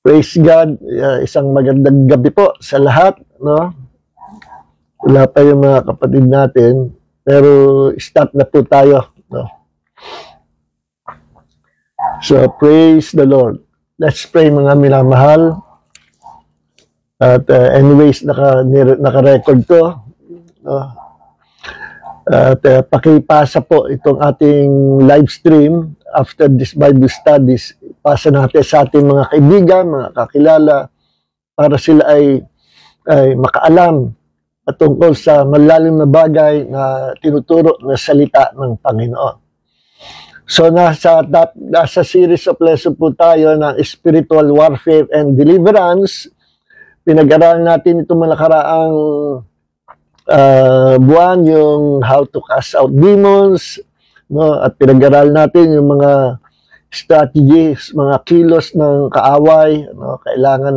Praise God, isang magandang gabi po sa lahat, no? Wala pa yung mga kapatid natin, pero start na po tayo, no? So, praise the Lord. Let's pray mga minamahal. At anyways, naka-record to, no? At pakipasa po itong ating live stream after this Bible studies. Pasa natin sa ating mga kaibigan, mga kakilala, para sila ay makaalam patungkol sa malalim na bagay na tinuturo na salita ng Panginoon. So nasa series of lesson po tayo ng Spiritual Warfare and Deliverance. Pinag-aralan natin itong mga nakaraang buwan, yung how to cast out demons, no? At pinag-aralan natin yung mga strategies, mga kilos ng kaaway, no? Kailangan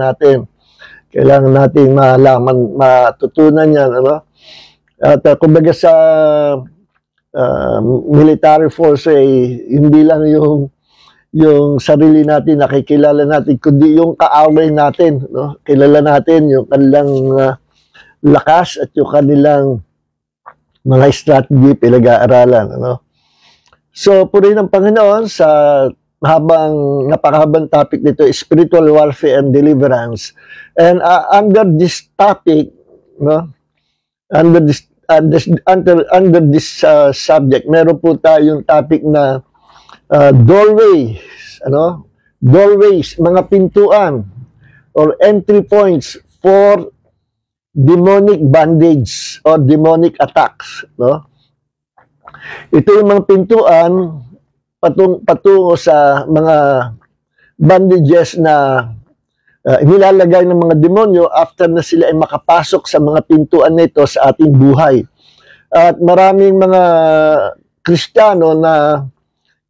natin malaman, matutunan yan, ano? At kumbaga sa military force hindi lang yung sarili natin nakikilala natin, kundi yung kaaway natin, no? Kilala natin yung kanilang lakas at yung kanilang mga strategy pinag-aaralan, ano? So, purihin ng Panginoon sa napakahabang topic nito, Spiritual Warfare and Deliverance. And under this topic, no, under this subject, meron po tayong topic na doorways, mga pintuan or entry points for demonic bondage or demonic attacks, no? Ito yung mga pintuan patungo sa mga bandages na nilalagay ng mga demonyo after na sila ay makapasok sa mga pintuan nito sa ating buhay. At maraming mga Kristiyano na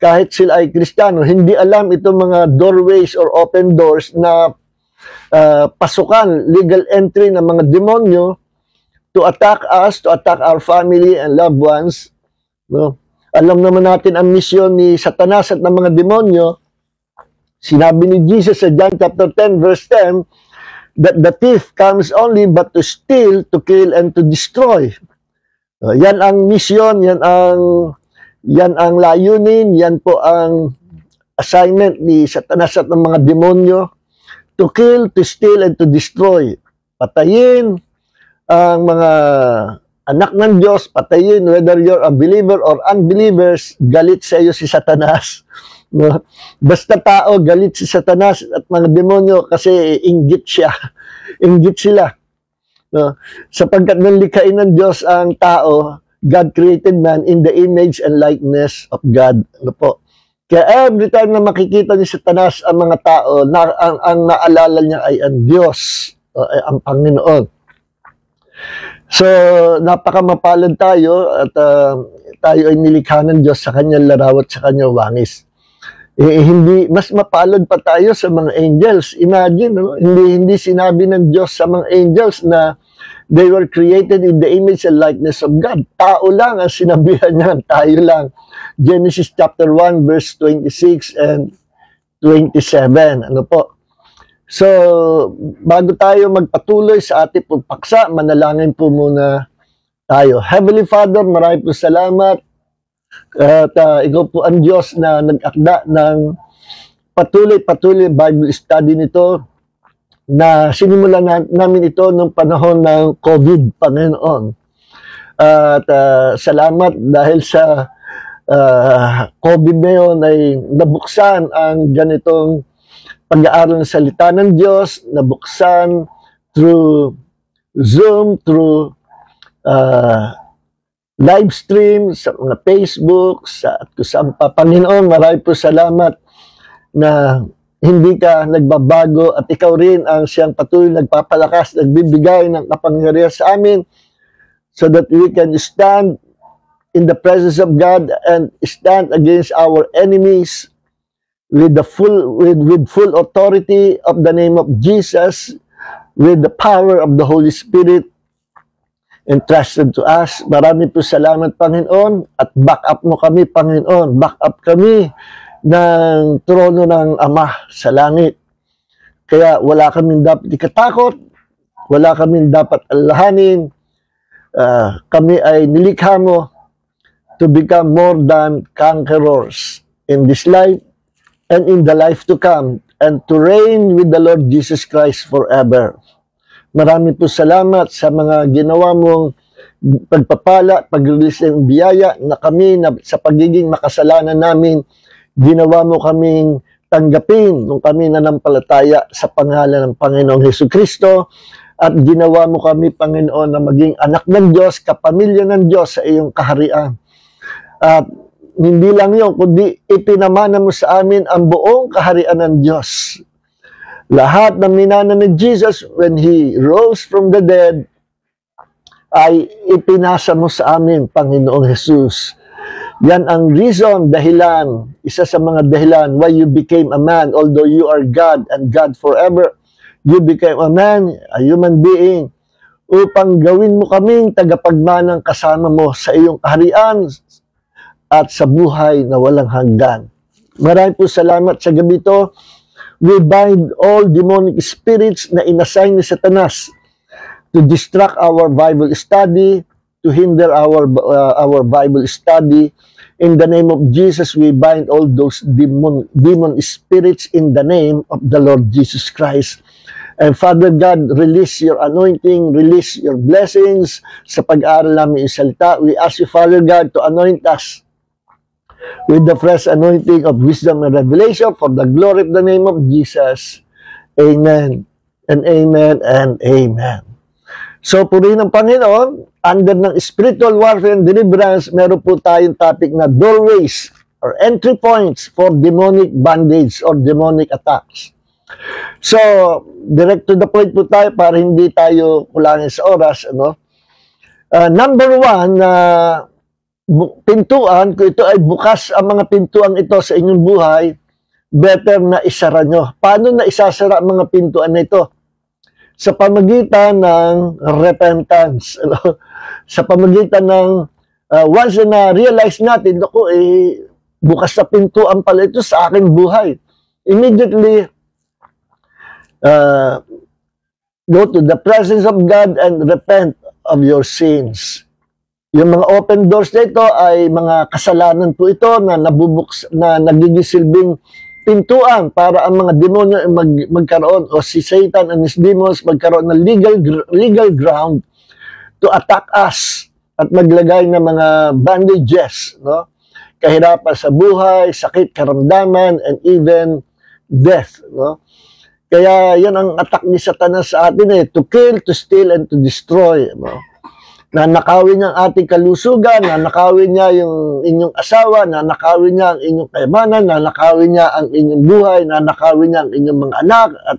kahit sila ay Kristiyano, hindi alam itong mga doorways or open doors na pasukan, legal entry ng mga demonyo to attack us, to attack our family and loved ones, no? Alam naman natin ang misyon ni Satanas at ng mga demonyo. Sinabi ni Jesus sa John chapter 10 verse 10 that the thief comes only but to steal, to kill, and to destroy. Yan ang misyon, yan ang layunin, yan po ang assignment ni Satanas at ng mga demonyo. To kill, to steal, and to destroy. Patayin ang mga anak ng Diyos, patayin whether you're a believer or unbelievers. Galit sa iyo si Satanas, no? Basta tao, galit si Satanas at mga demonyo kasi inggit sila, no? Sapagkat nalikhain ng Diyos ang tao, God created man in the image and likeness of God, ano po. Kaya every time na makikita ni Satanas ang mga tao, ang naalala niya ay ang Diyos, ang Panginoon. So, napakamapalad tayo at tayo ay nilikha ng Diyos sa kanyang laraw at sa kanyang wangis. hindi mas mapalad pa tayo sa mga angels. Imagine, no? Hindi sinabi ng Diyos sa mga angels na they were created in the image and likeness of God. Tao lang ang sinabihan niya, tayo lang. Genesis chapter 1 verse 26 and 27. Ano po? So, bago tayo magpatuloy sa ating pagpaksa, manalangin po muna tayo. Heavenly Father, marami po salamat. At ikaw po ang Diyos na nag-akda ng patuloy Bible study nito na sinimulan namin ito nung panahon ng COVID, Panginoon. At salamat dahil sa COVID na yun ay nabuksan ang ganitong pag-aaral ng salita ng Diyos, nabuksan through Zoom, through live stream, sa mga Facebook, at kusang pa. Panginoon, marami po salamat na hindi ka nagbabago at ikaw rin ang siyang patuloy nagpapalakas, nagbibigay ng kapangyarihan sa amin so that we can stand in the presence of God and stand against our enemies with full authority of the name of Jesus, with the power of the Holy Spirit entrusted to us. Marami po salamat, Panginoon, at back up mo kami, Panginoon. Back up kami ng trono ng Ama sa langit. Kaya wala kaming dapat ikatakot, wala kaming dapat alalahanin. Kami ay nilikha mo to become more than conquerors in this life and in the life to come, and to reign with the Lord Jesus Christ forever. Marami po salamat sa mga ginawa mong pagpapala, pag-release ng biyaya na kami na sa pagiging makasalanan namin, ginawa mo kaming tanggapin nung kami nanampalataya sa pangalan ng Panginoong Hesukristo, at ginawa mo kami, Panginoon, na maging anak ng Diyos, kapamilya ng Diyos sa iyong kaharian. At hindi lang yun, kundi ipinamana mo sa amin ang buong kaharian ng Diyos. Lahat ng minana ni Jesus when He rose from the dead ay ipinasa mo sa amin, Panginoong Jesus. Yan ang reason, dahilan, isa sa mga dahilan why you became a man. Although you are God and God forever, you became a man, a human being, upang gawin mo kaming tagapagmanang kasama mo sa iyong kaharian at sa buhay na walang hanggan. Maraming po salamat sa gabi ito. We bind all demonic spirits na inassign ni Satanas to distract our Bible study, to hinder our Bible study. In the name of Jesus, we bind all those demon spirits in the name of the Lord Jesus Christ. And Father God, release your anointing, release your blessings sa pag-aaral namin yung salita. We ask you, Father God, to anoint us with the fresh anointing of wisdom and revelation for the glory of the name of Jesus. Amen and amen and amen. So, purihin ng Panginoon, under ng spiritual warfare and deliverance, meron po tayong topic na doorways or entry points for demonic bondage or demonic attacks. So, direct to the point po tayo para hindi tayo kulangin sa oras. Number one, pintuan, kung ito ay bukas ang mga pintuan ito sa inyong buhay, better na isara nyo. Paano na isasara ang mga pintuan na ito? Sa pamagitan ng repentance. Sa pamagitan ng once na realize natin, bukas na pintuan pala ito sa aking buhay. Immediately, go to the presence of God and repent of your sins. Yung mga open doors na ito ay mga kasalanan po ito na nagiging silbing pintuan para ang mga demonyo magkaroon, o si Satan and his demons magkaroon ng legal ground to attack us at maglagay ng mga bandages, kahirapan sa buhay, sakit, karamdaman, and even death. Kaya yan ang attack ni Satanas sa atin, to kill, to steal, and to destroy. Nanakawin niya ang ating kalusugan, nanakawin niya yung inyong asawa, nanakawin niya ang inyong kayamanan, nanakawin niya ang inyong buhay, nanakawin niya ang inyong mga anak, at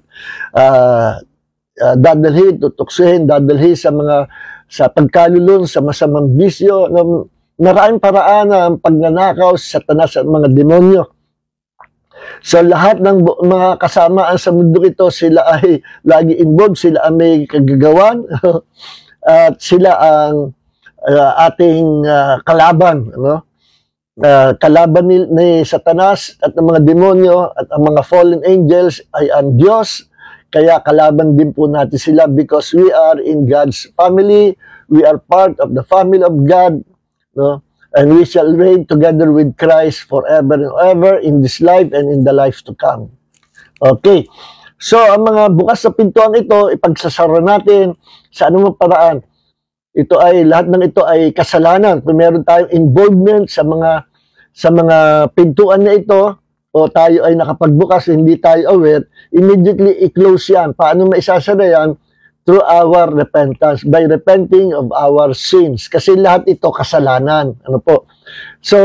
dadalhin, tutuksuhin, dadalhin sa pagkalulun, sa masamang bisyo. Maraming paraan ang pagnanakaw sa Satanas at mga demonyo. So lahat ng mga kasamaan sa mundo ito, sila ay lagi involved, sila ay may kagagawan at sila ang ating kalaban, ano? Kalaban ni Satanas at ng mga demonyo at ang mga fallen angels ay ang Diyos. Kaya kalaban din po natin sila because we are in God's family. We are part of the family of God, no? And we shall reign together with Christ forever and ever in this life and in the life to come. Okay. So, ang mga bukas sa pintuan ito, ipagsasara natin sa anumang paraan. Ito ay, lahat ng ito ay kasalanan. Kung meron tayong involvement sa mga pintuan na ito, o tayo ay nakapagbukas, hindi tayo aware, immediately i-close yan. Paano maisasara yan? Through our repentance, by repenting of our sins. Kasi lahat ito kasalanan. Ano po? So,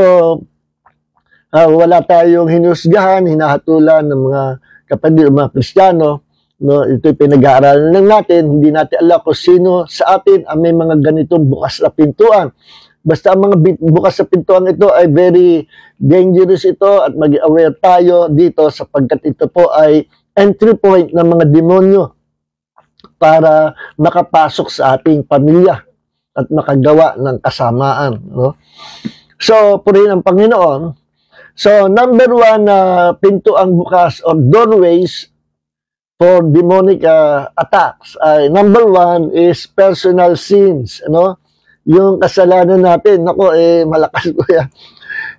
wala tayong hinusgahan, hinahatulan ng mga kapatid, mga Kristiyano. No, ito'y pinag-aaralan lang natin. Hindi natin alam kung sino sa atin ang may mga ganitong bukas na pintuan. Basta ang mga bukas sa pintuan ito ay very dangerous ito at maging aware tayo dito sapagkat ito po ay entry point ng mga demonyo para makapasok sa ating pamilya at makagawa ng kasamaan. No? So, purihin ang Panginoon. So, number one na pintuang bukas or doorways for demonic attacks. Number one is personal sins. Ano? Yung kasalanan natin, nako, malakas ko yan.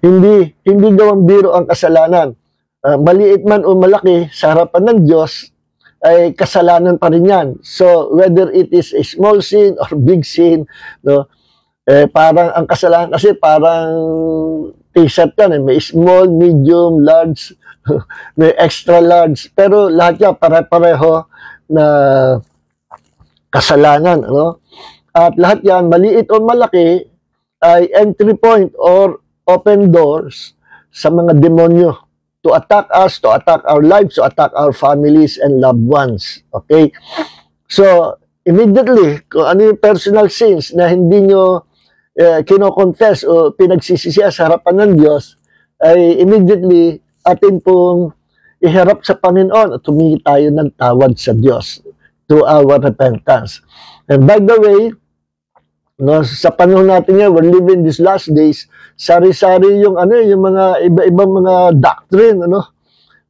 Hindi gawang biro ang kasalanan. Maliit man o malaki, sa harapan ng Diyos, ay kasalanan pa rin yan. So, whether it is a small sin or big sin, no, parang ang kasalanan kasi parang t-shirt yan. May small, medium, large, may extra large. Pero lahat yan, pare-pareho na kasalanan. Ano? At lahat yan, maliit o malaki, ay entry point or open doors sa mga demonyo to attack us, to attack our lives, to attack our families and loved ones. Okay? So, immediately, kung ano yung personal sins na hindi nyo kino-confess o pinagsisisiya sa harapan ng Diyos, ay immediately atin pong iharap sa Panginoon at humingi tayo ng tawad sa Diyos through our repentance. And by the way, no, sa panahon natin ngayon, we're living these last days, sari-sari yung mga iba-ibang mga doctrine,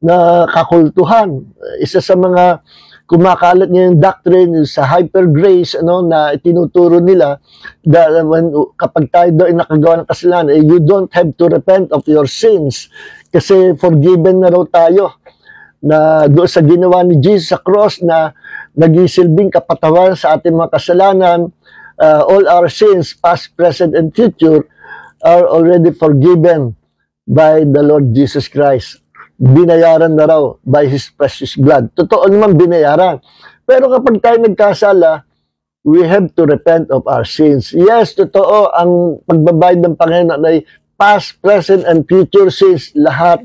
na kakultuhan. Isa sa mga kumakalat niya yung doctrine sa hyper grace, na tinuturo nila kapag tayo daw ay nakagawa ng kasalanan, you don't have to repent of your sins kasi forgiven na raw tayo na doon sa ginawa ni Jesus sa cross na nagisilbing kapatawaran sa ating mga kasalanan. All our sins, past, present, and future, are already forgiven by the Lord Jesus Christ. Binayaran na raw by His precious blood. Totoo naman binayaran. Pero kapag tayo nagkasala, we have to repent of our sins. Yes, totoo, ang pagbabayad ng Panginoon ay past, present, and future sins. Lahat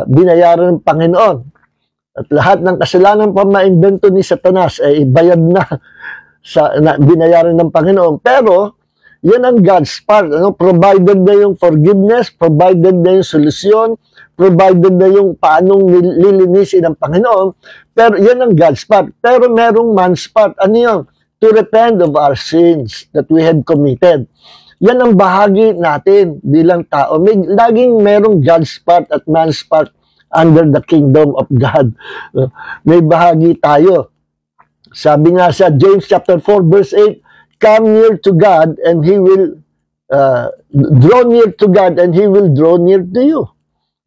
binayaran ng Panginoon. At lahat ng kasalanan pa ma-invento ni Satanas ay bayad na binayaran ng Panginoon. Pero, yan ang God's part. Provided na yung forgiveness, provided na yung solusyon, provided na yung paanong lilinisin ng Panginoon. Pero, yan ang God's part. Pero, merong man's part. Ano yun? To repent of our sins that we have committed. Yan ang bahagi natin bilang tao. Laging merong God's part at man's part under the kingdom of God. May bahagi tayo. Sabi nga sa James chapter 4 verse 8, come near to God and He will draw near to God and He will draw near to you.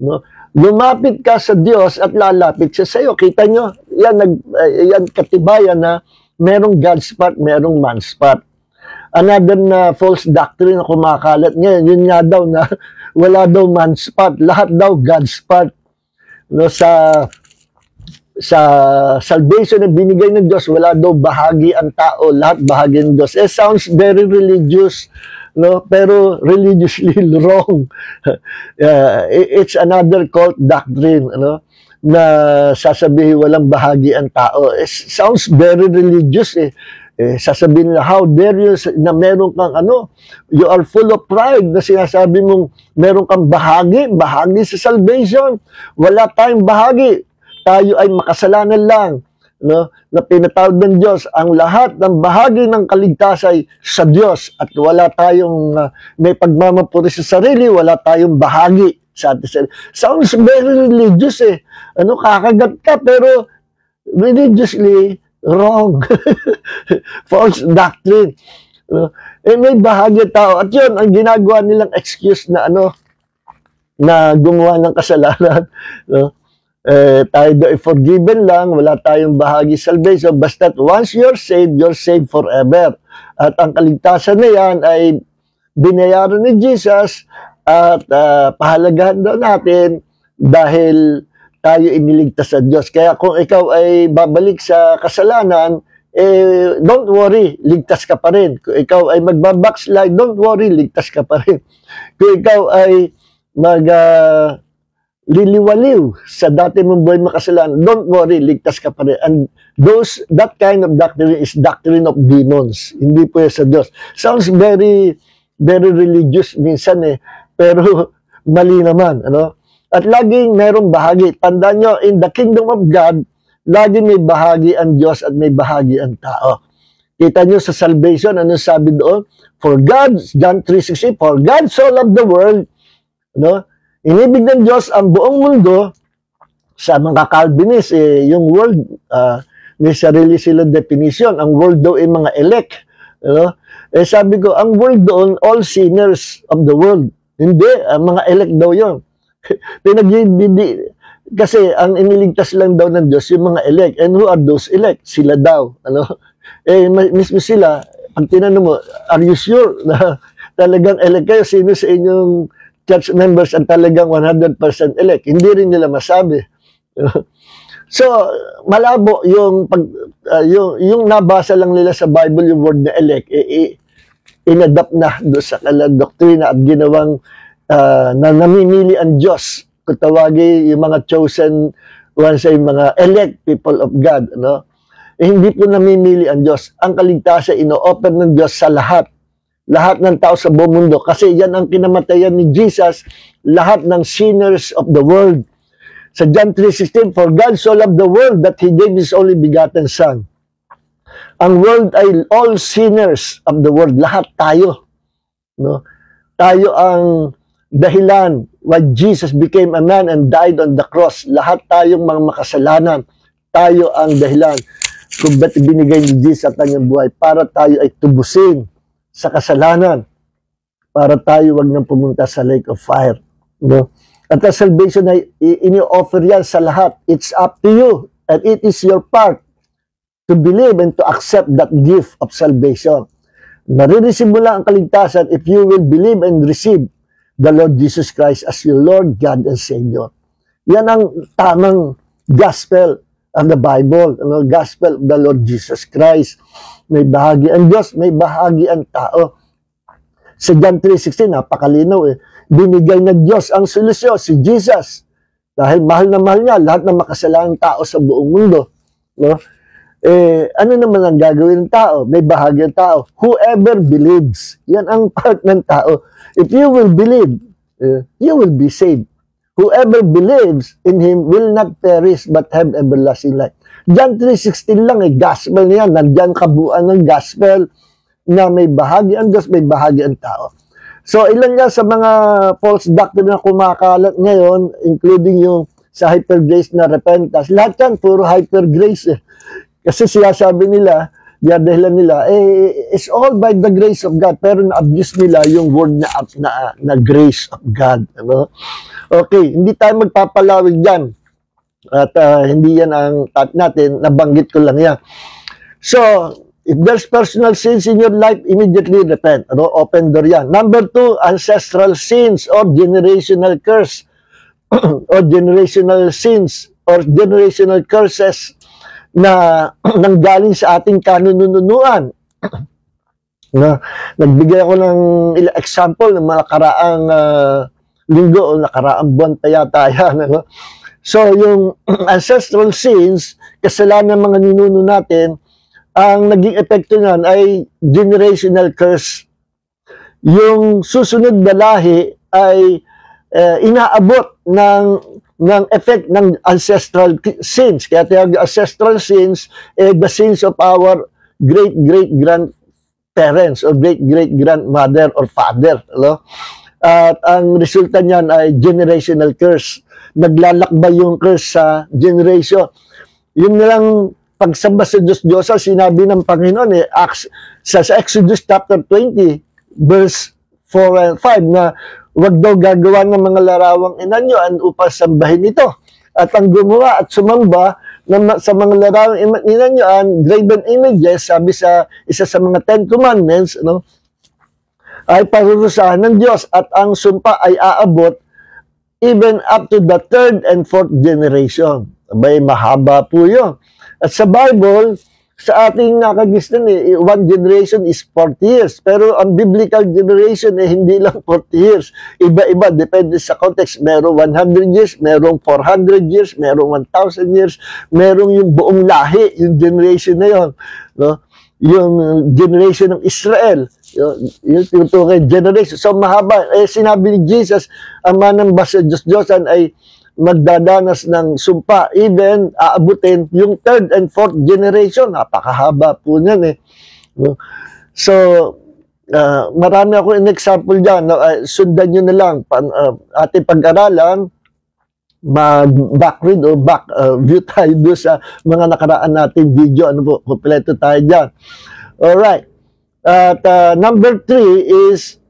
No? Lumapit ka sa Diyos at lalapit siya sa iyo. Kita nyo, yan katibayan na merong God's part, merong man's part. Another na false doctrine na kumakalat ngayon, yun nga daw na wala daw man's part, lahat daw God's part. No, sa salvation na binigay ng Diyos, wala daw bahagi ang tao, lahat bahagi ng Diyos. Sounds very religious, no? Pero religiously wrong. It's another cult doctrine, na sasabihin walang bahagi ang tao. Sounds very religious, sasabihin nila, how dare you na meron kang you are full of pride na sinasabi mong meron kang bahagi sa salvation. Wala tayong bahagi. Tayo ay makasalanan lang, no? Na pinatawag ng Diyos. Ang lahat ng bahagi ng kaligtasan ay sa Diyos at wala tayong may pagmamapuri sa sarili, wala tayong bahagi sa ating sarili. Sounds very religious kakagat ka pero religiously wrong. False doctrine. May bahagi tao. At yun, ang ginagawa nilang excuse na na gumawa ng kasalanan. Tayo do ay forgiven lang, wala tayong bahagi salvation. Basta once you're saved forever. At ang kaligtasan na yan ay binayaran ni Jesus at pahalagahan daw natin dahil tayo iniligtas sa Diyos. Kaya kung ikaw ay babalik sa kasalanan, don't worry, ligtas ka pa rin. Kung ikaw ay magbabackslide, don't worry, ligtas ka pa rin. Kung ikaw ay liliwaliw sa dati mong buhay makasalanan, don't worry, ligtas ka pa rin. And that kind of doctrine is doctrine of demons. Hindi po yan sa Diyos. Sounds very, very religious minsan pero mali naman, At laging merong bahagi. Tandaan nyo, in the kingdom of God, laging may bahagi ang Diyos at may bahagi ang tao. Kita nyo sa salvation, ano sabi doon? For God, John 3:16, for God so loved the world, inibig ng Diyos ang buong mundo. Sa mga Calvinist, yung world, may sarili silang definition. Ang world daw ay mga elect. Sabi ko, ang world doon, all sinners of the world. Hindi, mga elect daw yun. Kasi ang iniligtas lang daw ng Diyos yung mga elect. And who are those elect? Sila daw. Mismo sila, pag tinanong mo, are you sure na talagang elect kayo? Sino sa inyong church members ang talagang 100% elect? Hindi rin nila masabi. So, malabo yung yung nabasa lang nila sa Bible yung word na elect, inadapt na doon sa doktrina at ginawang na namimili ang Diyos. Kung tawagin yung mga chosen ones ay mga elect people of God. Hindi po namimili ang Diyos. Ang kaligtasan, ino-offer ng Diyos sa lahat. Lahat ng tao sa buong mundo. Kasi yan ang kinamatayan ni Jesus, lahat ng sinners of the world. Sa John 3:16, for God so loved the world that He gave His only begotten Son. Ang world ay all sinners of the world. Lahat tayo. Tayo ang dahilan why Jesus became a man and died on the cross. Lahat tayong mga makasalanan. Tayo ang dahilan kung ba't binigay ni Jesus ang kanyang buhay para tayo ay tubusin sa kasalanan. Para tayo wag nang pumunta sa lake of fire. At ang salvation ay ini-offer yan sa lahat. It's up to you. And it is your part to believe and to accept that gift of salvation. Marireceive mo lang ang kaligtasan if you will believe and receive the Lord Jesus Christ as your Lord, God, and Savior. Yan ang tamang gospel of the Bible. Gospel of the Lord Jesus Christ. May bahagi ang Diyos, may bahagi ang tao. Sa John 3:16, napakalinaw Binigay ng Diyos ang solusyon, si Jesus. Dahil mahal na mahal niya lahat ng makasalanang tao sa buong mundo. Ano naman ang gagawin ng tao? May bahagi ng tao. Whoever believes. Yan ang part ng tao. If you will believe, you will be saved. Whoever believes in Him will not perish but have everlasting life. John 3:16 lang gospel niya. Nandiyan kabuuan ng gospel na may bahagi ang Diyos, may bahagi ang tao. So, ilan nga sa mga false doctrine na kumakalat ngayon, including yung sa hyper-grace na repentance, lahat yan, puro hyper-grace. Kasi sinasabi nila, dahilan nila, it's all by the grace of God. Pero na-abuse nila yung word na grace of God. Okay, hindi tayo magpapalawig dyan. At hindi yan ang topic natin, nabanggit ko lang yan. So, if there's personal sins in your life, immediately repent. Open door yan. Number 2, ancestral sins or generational curse or generational sins or generational curses na nanggaling sa ating kanununuan. Nagbigay ako ng ilang example ng mga nakaraang linggo o nakaraang buwan pa yata yan. So, yung ancestral sins, kasalanan ng mga ninuno natin, ang naging epekto niyan ay generational curse. Yung susunod na lahi ay inaabot ng effect ng ancestral sins. Kaya tawag ancestral sins, the sins of our great-great-grandparents or great-great-grandmother or father. No? At ang resulta niyan ay generational curse. Naglalakbay yung curse sa generation. Yun nilang pagsamba sa Diyos-Diyosa, sinabi ng Panginoon sa Exodus chapter 20, verse 4 and 5 na wag daw gagawa ng mga larawang inanyuan upang sambahin ito. At ang gumawa at sumamba sa mga larawang inanyuan, graven images, sabi sa isa sa mga 10 Commandments, no, ay parurusahan ng Diyos at ang sumpa ay aabot even up to the 3rd and 4th generation. Abay, mahaba po yun. At sa Bible, sa ating nakagisnan, one generation is 40 years. Pero ang biblical generation, hindi lang 40 years. Iba-iba, depende sa context. Merong 100 years, merong 400 years, merong 1,000 years, merong yung buong lahi, yung generation na yun. No? Yung generation ng Israel. Yung tinutukoy generation. So mahaba. Sinabi ni Jesus, ang manamba sa Diyos-Diyosan ay magdadanas ng sumpa, even aabutin yung 3rd and 4th generation. Napakahaba po niyan So, marami ako in example dyan. Sundan nyo na lang ating pag-aralan, mag-back read o back view tayo doon sa mga nakaraan nating video. Ano po, kompleto tayo dyan. Alright. At number 3 is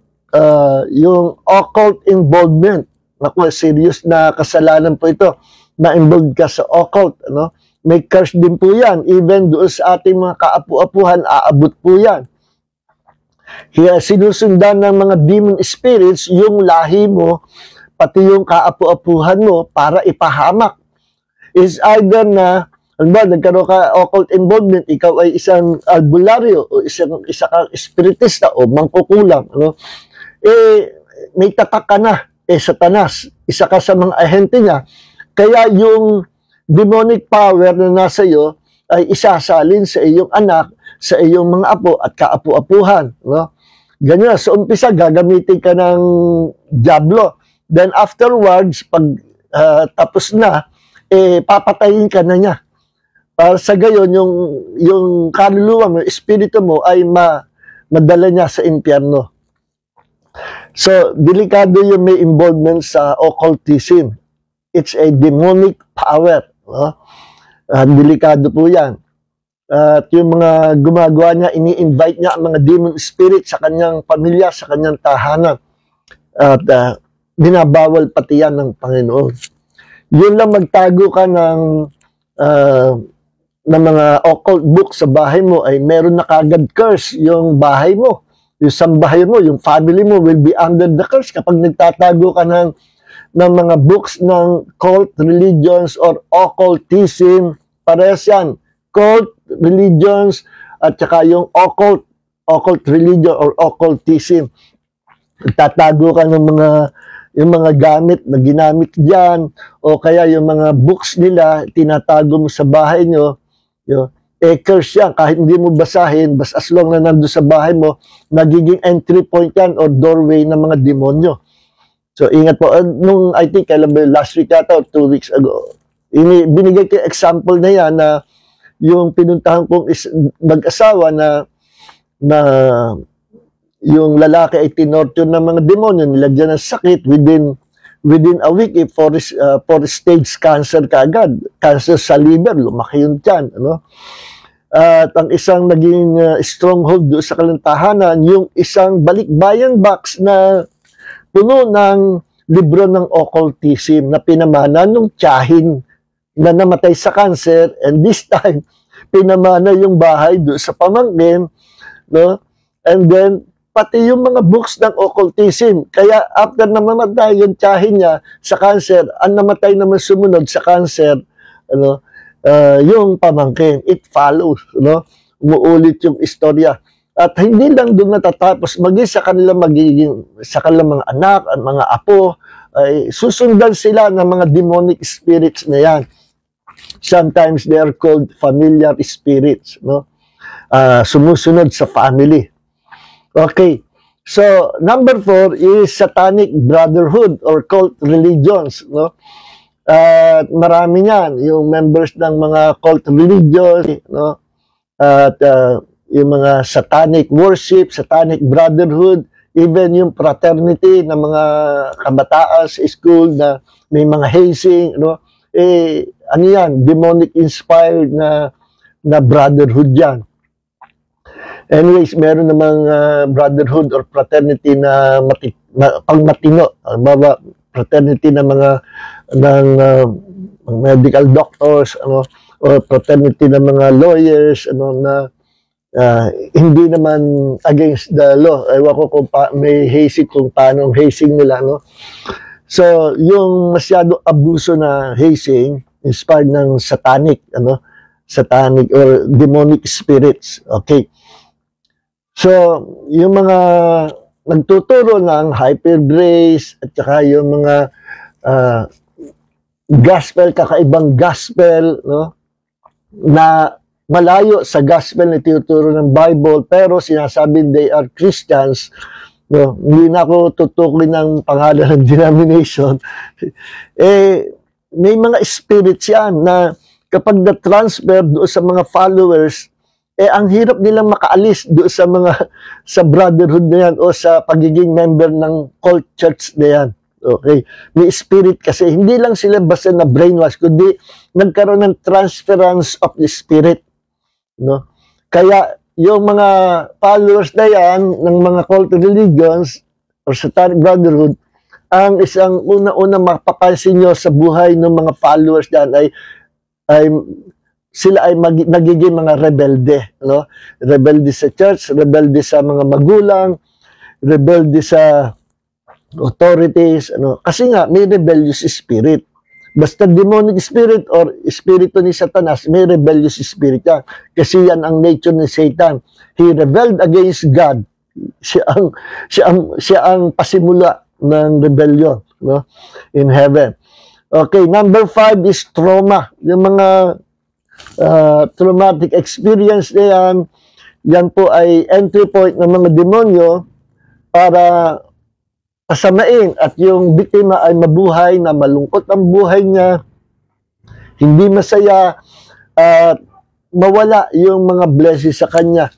yung occult involvement. Naku, serious na kasalanan po ito. Na-involved ka sa occult. Ano? May curse din po yan. Even doon sa ating mga kaapu-apuhan, aabot po yan. Kaya sinusundan ng mga demon spirits yung lahi mo, pati yung kaapu-apuhan mo para ipahamak. Is either na, nagkaroon ka occult involvement, ikaw ay isang albularyo o isa kang spiritista o mangkukulam. Ano? May tatak ka na. Satanas, isa ka sa mga ahente niya. Kaya yung demonic power na nasa iyo ay isasalin sa iyong anak, sa iyong mga apo at kaapu-apuhan. No? Ganyan, sa umpisa, gagamitin ka ng diablo. Then afterwards, pag tapos na, papatayin ka na niya. Para sa gayon, yung kaluluwa mo, espiritu mo ay madala niya sa impyerno. So, delikado yung may involvement sa occultism. It's a demonic power. No? Delikado po yan. At yung mga gumagawa niya, ini-invite niya ang mga demon spirit sa kanyang pamilya, sa kanyang tahanan. At binabawal pati yan ng Panginoon. Yun lang magtago ka ng mga occult book sa bahay mo ay meron na kagad curse yung bahay mo. Yung sambahay mo, yung family mo will be under the curse kapag nagtatago ka ng mga books ng cult religions or occultism. Parehas yan. Cult religions at saka yung occult religion or occultism. Nagtatago ka ng yung mga gamit na ginamit dyan o kaya yung mga books nila tinatago mo sa bahay nyo. Curse yan. Kahit hindi mo basahin, basta as long na nandun sa bahay mo, nagiging entry point yan or doorway ng mga demonyo. So, ingat po. I think, last week yata or 2 weeks ago, binigay ko example na yan na yung pinuntahan kong mag-asawa na yung lalaki ay tinorture ng mga demonyo, nilagyan ng sakit within a week, for stage cancer kaagad. Cancer sa liver, lumaki yung tiyan. Ano? At ang isang naging stronghold doon sa kalantahanan, yung isang balikbayan box na puno ng libro ng occultism na pinamana nung tiyahin na namatay sa cancer, and this time, pinamana yung bahay doon sa pamangkin, no? And then, pati yung mga books ng occultism. Kaya after na mamatay yung tiyahin niya sa cancer, ang namatay naman sumunod sa cancer, yung pamangkin. It follows, umuulit yung istorya. At hindi lang doon natatapos, maging sa kanilang mga anak at mga apo, ay susundan sila ng mga demonic spirits na yan. Sometimes they are called familiar spirits, no? sumusunod sa family. Okay. So, number 4 is satanic brotherhood or cult religions, no? At marami niyan, yung members ng mga cult religions, no? At yung mga satanic worship, satanic brotherhood, even yung fraternity ng mga kabataan sa school na may mga hazing, no? Ano yan, demonic inspired na brotherhood yan. Anyways, meron namang brotherhood or fraternity na pangmatino. Fraternity ng mga medical doctors, ano, o fraternity ng mga lawyers, ano, na hindi naman against the law. Ewan ko kung may hazing, kung paano hazing nila, no? So, yung masyado abuso na hazing, inspired ng satanic, ano, satanic or demonic spirits. Okay. So, yung mga nagtuturo ng hyper grace at saka yung mga gospel, kakaibang gospel, no, na malayo sa gospel na tinuturo ng Bible, pero sinasabi they are Christians, no, hindi na ako tutukoy ng pangalan ng denomination. May mga spirits yan na kapag na-transfer doon sa mga followers, ang hirap nilang makaalis doon sa brotherhood na yan o sa pagiging member ng cult church na yan. Okay. May spirit kasi, hindi lang sila basta na brainwash, kundi nagkaroon ng transference of the spirit. No? Kaya, yung mga followers na yan, ng mga cult religions, or satanic brotherhood, ang isang una-una mapapansin nyo sa buhay ng mga followers dyan ay sila ay nagiging mga rebelde, no? Rebelde sa church, rebelde sa mga magulang, rebelde sa authorities, ano? Kasi nga may rebellious spirit. Basta demonic spirit or espiritu ni Satanas, may rebellious spirit yan. Kasi yan ang nature ni Satan. He rebelled against God. Siya ang pasimula ng rebellion, no? In heaven. Okay, number 5 is trauma. Yung mga traumatic experience na yan po ay entry point ng mga demonyo para kasamain at yung biktima ay mabuhay na malungkot ang buhay niya, hindi masaya, at mawala yung mga blessings sa kanya.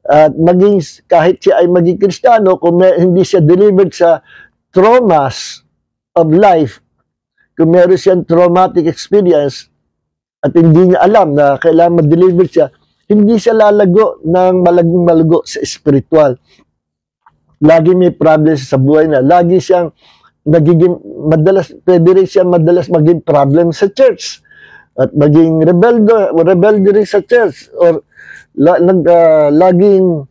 At maging, kahit siya ay maging Kristiyano, kung hindi siya delivered sa traumas of life, kung meron siyang traumatic experience, at hindi niya alam na kailangan ma-deliver siya, hindi siya lalago ng malago sa spiritual. Lagi may problem sa buhay na. Lagi siyang nagiging, pwede rin siya madalas maging problem sa church. At maging rebelde rin sa church. Or laging,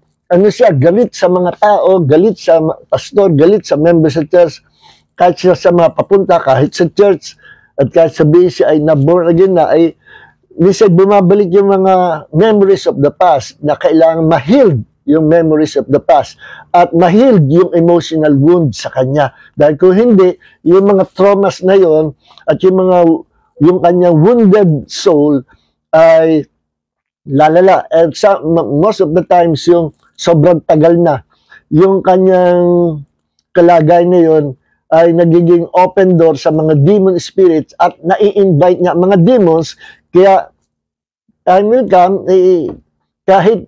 galit sa mga tao, galit sa pastor, galit sa member sa church. Kahit siya sa mga papunta, kahit sa church, at kahit sabihin siya ay na-born again na, ay minsan bumabalik yung mga memories of the past na kailangan ma-healed yung memories of the past at ma-healed yung emotional wound sa kanya. Dahil kung hindi, yung mga traumas na yon at yung kanyang wounded soul ay lalala. And most of the times, yung sobrang tagal na, yung kanyang kalagayan na yon ay nagiging open door sa mga demon spirits at nai-invite niya mga demons. Kaya time will come, kahit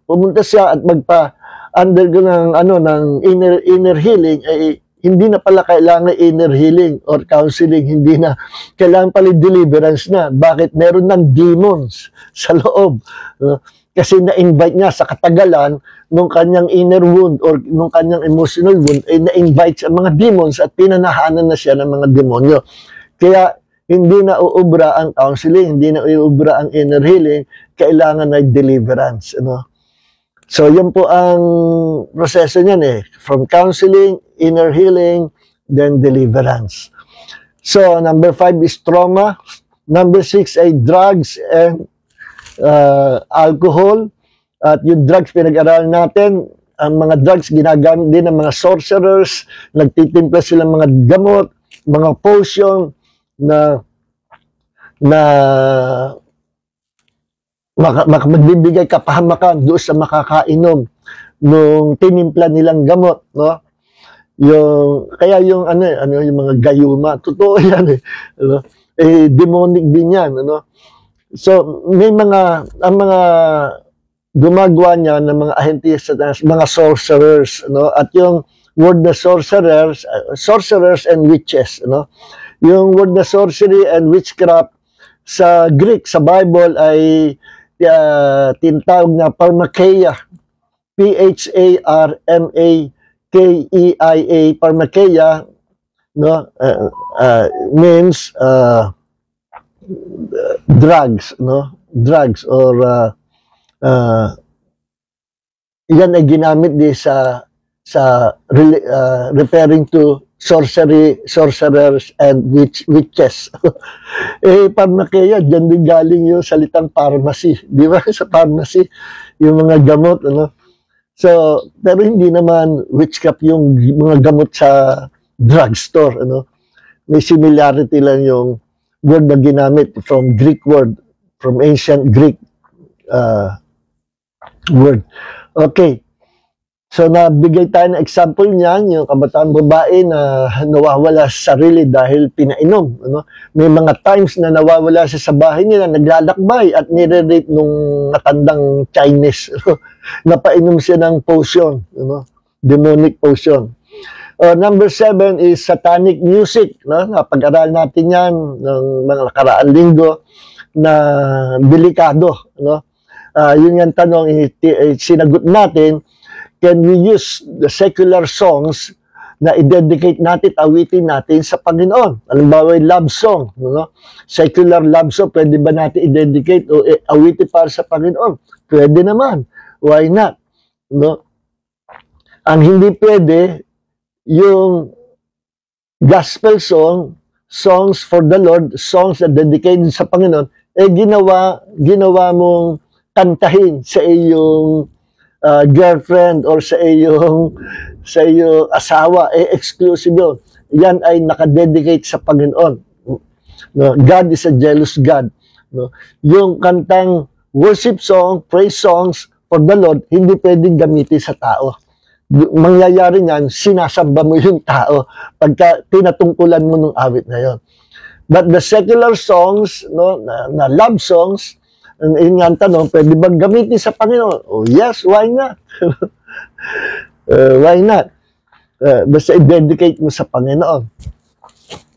pumunta siya at magpa-undergo ng inner healing, hindi na pala kailangan inner healing or counseling, hindi na kailangan pala deliverance na. Bakit? Meron ng demons sa loob. Kasi na-invite niya sa katagalan nung kanyang inner wound or nung kanyang emotional wound, ay na-invite sa mga demons at pinanahanan na siya ng mga demonyo. Kaya hindi na uubra ang counseling, hindi na uubra ang inner healing, kailangan na deliverance. Ano? So, yan po ang proseso niyan from counseling, inner healing, then deliverance. So, number 5 is trauma. Number 6 ay drugs and alcohol. At yung drugs, pinag-aralan natin, ang mga drugs ginagamit din ng mga sorcerers, nagtitimpla sila mga gamot, mga potion na magbibigay kapahamakan doon sa makakainom nung tinimpla nilang gamot, no? Kaya yung yung mga gayuma, totoo yan eh. Ano? Demonic din yan, ano? So, ang mga gumagawa niya ng mga ahente sa mga sorcerers, no? At yung word na sorcerers and witches, no? Yung word na sorcery and witchcraft sa Greek, sa Bible ay tinatawag na pharmakeia. Pharmakeia, pharmakeia, no? Means drugs, no? Drugs or yan ay ginamit din sa referring to sorcerers and witches. Pharmakeia, dyan din galing yung salitang pharmacy. Di ba? Sa pharmacy, yung mga gamot, ano? So, pero hindi naman witchcraft yung mga gamot sa drugstore, ano? May similarity lang yung word na ginamit from Greek word, from ancient Greek word. Okay. So, nabigay tayo ng example niyan, yung kabataan babae na nawawala sa sarili dahil pinainom. Ano? May mga times na nawawala siya sa bahay nila, naglalakbay at nire-rape nung matandang Chinese. Napainom siya ng potion, demonic potion. Number 7 is satanic music. No? Napag-aral natin yan ng mga nakaraang linggo na delikado. No? Yun yung tanong, sinagot natin, can we use the secular songs na i-dedicate natin, awitin natin sa Panginoon? Halimbawa, love song. No? Secular love song, pwede ba natin i-dedicate o awitin para sa Panginoon? Pwede naman. Why not? No? Ang hindi pwede, yung gospel song, songs for the Lord, songs na dedicated sa Panginoon, ginawa mong kantahin sa iyong girlfriend or sa iyong asawa, exclusive yun. Yan ay nakadedicate sa Panginoon. No? God is a jealous God. No? Yung kantang worship song, praise songs for the Lord, hindi pwedeng gamitin sa tao. Mangyayari niyan, sinasamba mo yung tao pagka tinatungkulan mo ng awit na yon. But the secular songs, no, na love songs, yun nga ang tanong, pwede bang gamitin sa Panginoon? Oh, yes, why not? Why not? Basta i-dedicate mo sa Panginoon.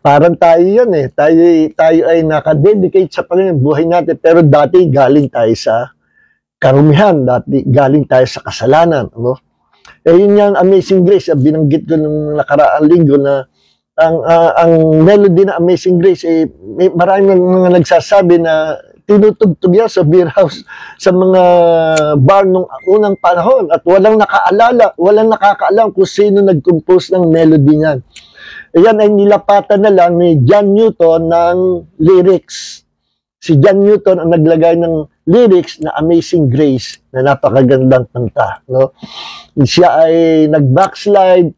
Parang tayo yan eh. Tayo ay nakadedicate sa Panginoon, buhay natin. Pero dati galing tayo sa karumihan, dati galing tayo sa kasalanan. Ano? Yun yung Amazing Grace. Binanggit ko nung nakaraang linggo na ang melody na Amazing Grace, may maraming mga nagsasabi na tinutugtog yan sa beer house, sa mga bar nung unang panahon at walang nakakaalam kung sino nag-compose ng melody niyan. Ayan ay nilapatan na lang ni John Newton ng lyrics. Si John Newton ang naglagay ng lyrics na Amazing Grace na napakagandang kanta. No? Siya ay nag-backslide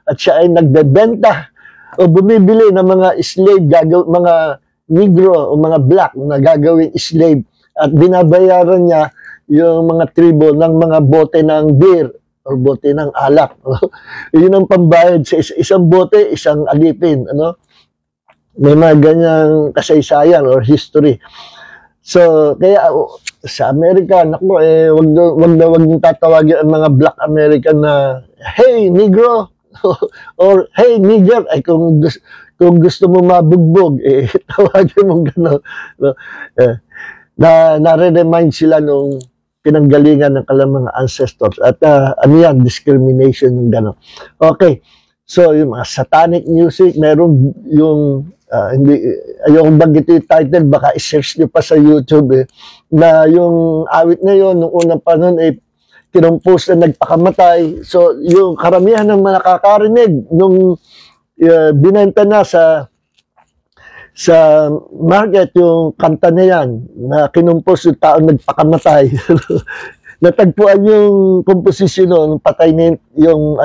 at siya ay nagbebenta o bumibili ng mga slave, mga negro o mga black na gagawin slave at binabayaran niya yung mga tribo ng mga bote ng beer o bote ng alak. Yun ang pambayad sa isang bote, isang alipin. Ano? May mga ganyang kasaysayan or history. So, kaya sa Amerika, naku, wag nang tatawagin ang mga black American na, hey, negro, or hey, nigger, ay kung gusto mo mabugbog, tawagin mo gano'n. No? Na-remind sila nung pinanggalingan ng kanilang mga ancestors. At ano yan, discrimination yung gano'n. Okay, so yung mga satanic music, meron yung, ayokong banggitin yung title, baka i-search nyo pa sa YouTube na yung awit na yun, nung unang panahon, kinumpos na nagpakamatay. So, yung karamihan ng mga nakakarinig, nung binenta na sa market yung kanta na yan na kinumpos yung taong nagpakamatay. Natagpuan yung komposisyon nun, patay na yung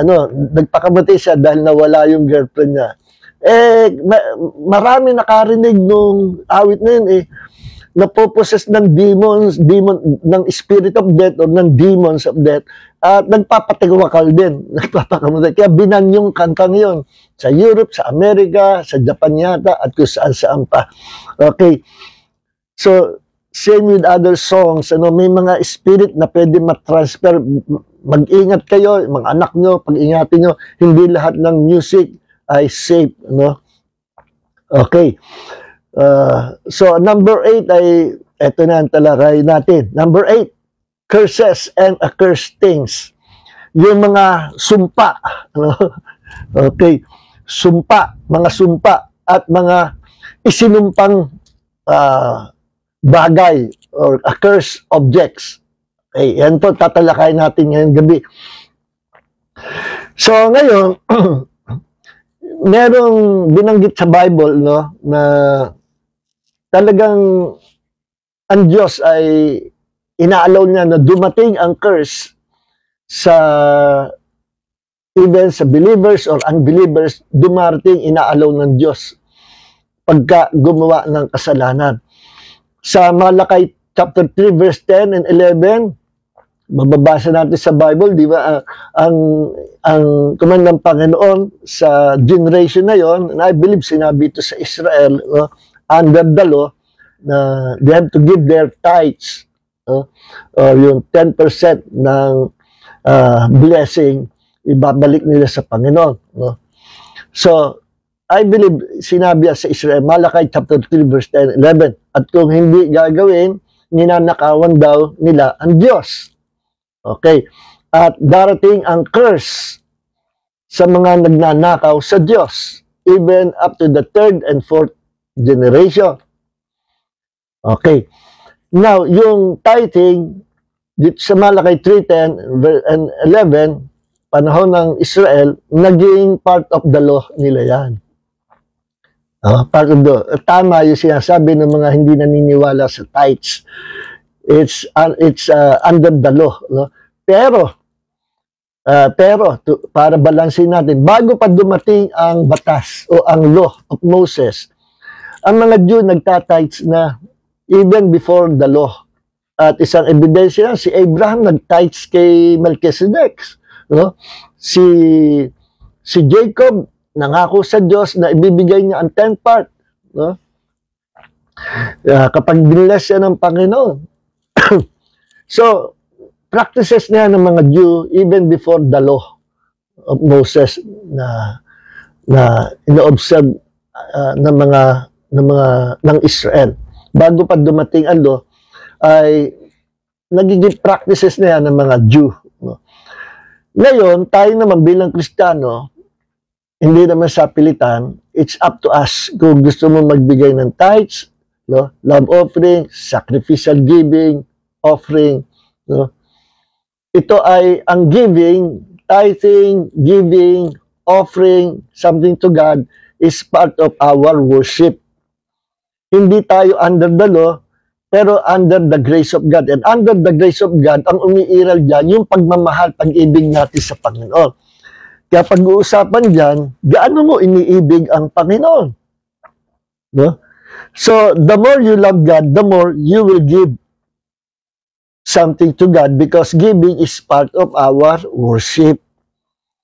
nagpakamatay siya dahil nawala yung girlfriend niya. Marami nakarinig nung awit na yun napoposes ng ng spirit of death o ng demons of death, at nagpapatiwakal din, nagpapakamatay. Kaya binan yung kantang yon sa Europe, sa Amerika, sa Japan yata, at kung saan pa. Okay. So, same with other songs, may mga spirit na pwede matransfer. Mag-ingat kayo, mga anak nyo, pag-ingatin nyo, hindi lahat ng music ay safe, Okay. So, number 8 ay, eto na ang talakay natin. Number 8, curses and accursed things. Yung mga sumpa, Okay. Mga sumpa, at mga isinumpang bagay or accursed objects. Okay, yan po, tatalakay natin ngayong gabi. So, ngayon, merong binanggit sa Bible, na talagang ang Diyos ay inaalaw niya na dumating ang curse sa even sa believers or unbelievers, dumarating, inaalaw ng Diyos pagka gumawa ng kasalanan. Sa Malakay chapter 3 verse 10 and 11, mababasa natin sa Bible, di ba, ang command ng Panginoon sa generation na yon, and I believe sinabi ito sa Israel, under the law, na they have to give their tithes, or yung 10% ng blessing, ibabalik nila sa Panginoon. So, I believe sinabi sa Israel, Malakay chapter 3 verse 10 and 11, at kung hindi gagawin, ninanakawan daw nila ang Diyos. Okay. At darating ang curse sa mga nagnanakaw sa Diyos, even up to the 3rd and 4th generation. Okay. Now, yung tithing, dito sa Malakay 3:10 and 11, panahon ng Israel, naging part of the law nila yan. Part of the, tama yung sinasabi ng mga hindi naniniwala sa tithes. It's under the law. Pero para balansin natin, bago pa dumating ang batas o ang law of Moses, ang mga Jew nagtatites na even before the law. At isang ebidensya, si Abraham nagtites kay Melchizedek. Si Jacob nangako sa Diyos na ibibigay niya ang 10th part. Kapag binless siya ng Panginoon. So, practices niya ng mga Jew even before the law of Moses na ino-observe ng Israel. Bago pa dumating ang law, ay nagiging practices na yan ng mga Jew. Ngayon, tayo naman bilang Kristiyano, hindi naman sa pilitan, it's up to us kung gusto mo magbigay ng tithes, love offering, sacrificial giving, offering. Ito ay ang giving, tithing, giving, offering something to God is part of our worship. Hindi tayo under the law, pero under the grace of God. And under the grace of God, ang umiiral dyan, yung pagmamahal, pag-ibig natin sa Panginoon. Kaya pag-uusapan dyan, gaano mo iniibig ang Panginoon? So, the more you love God, the more you will give something to God because giving is part of our worship.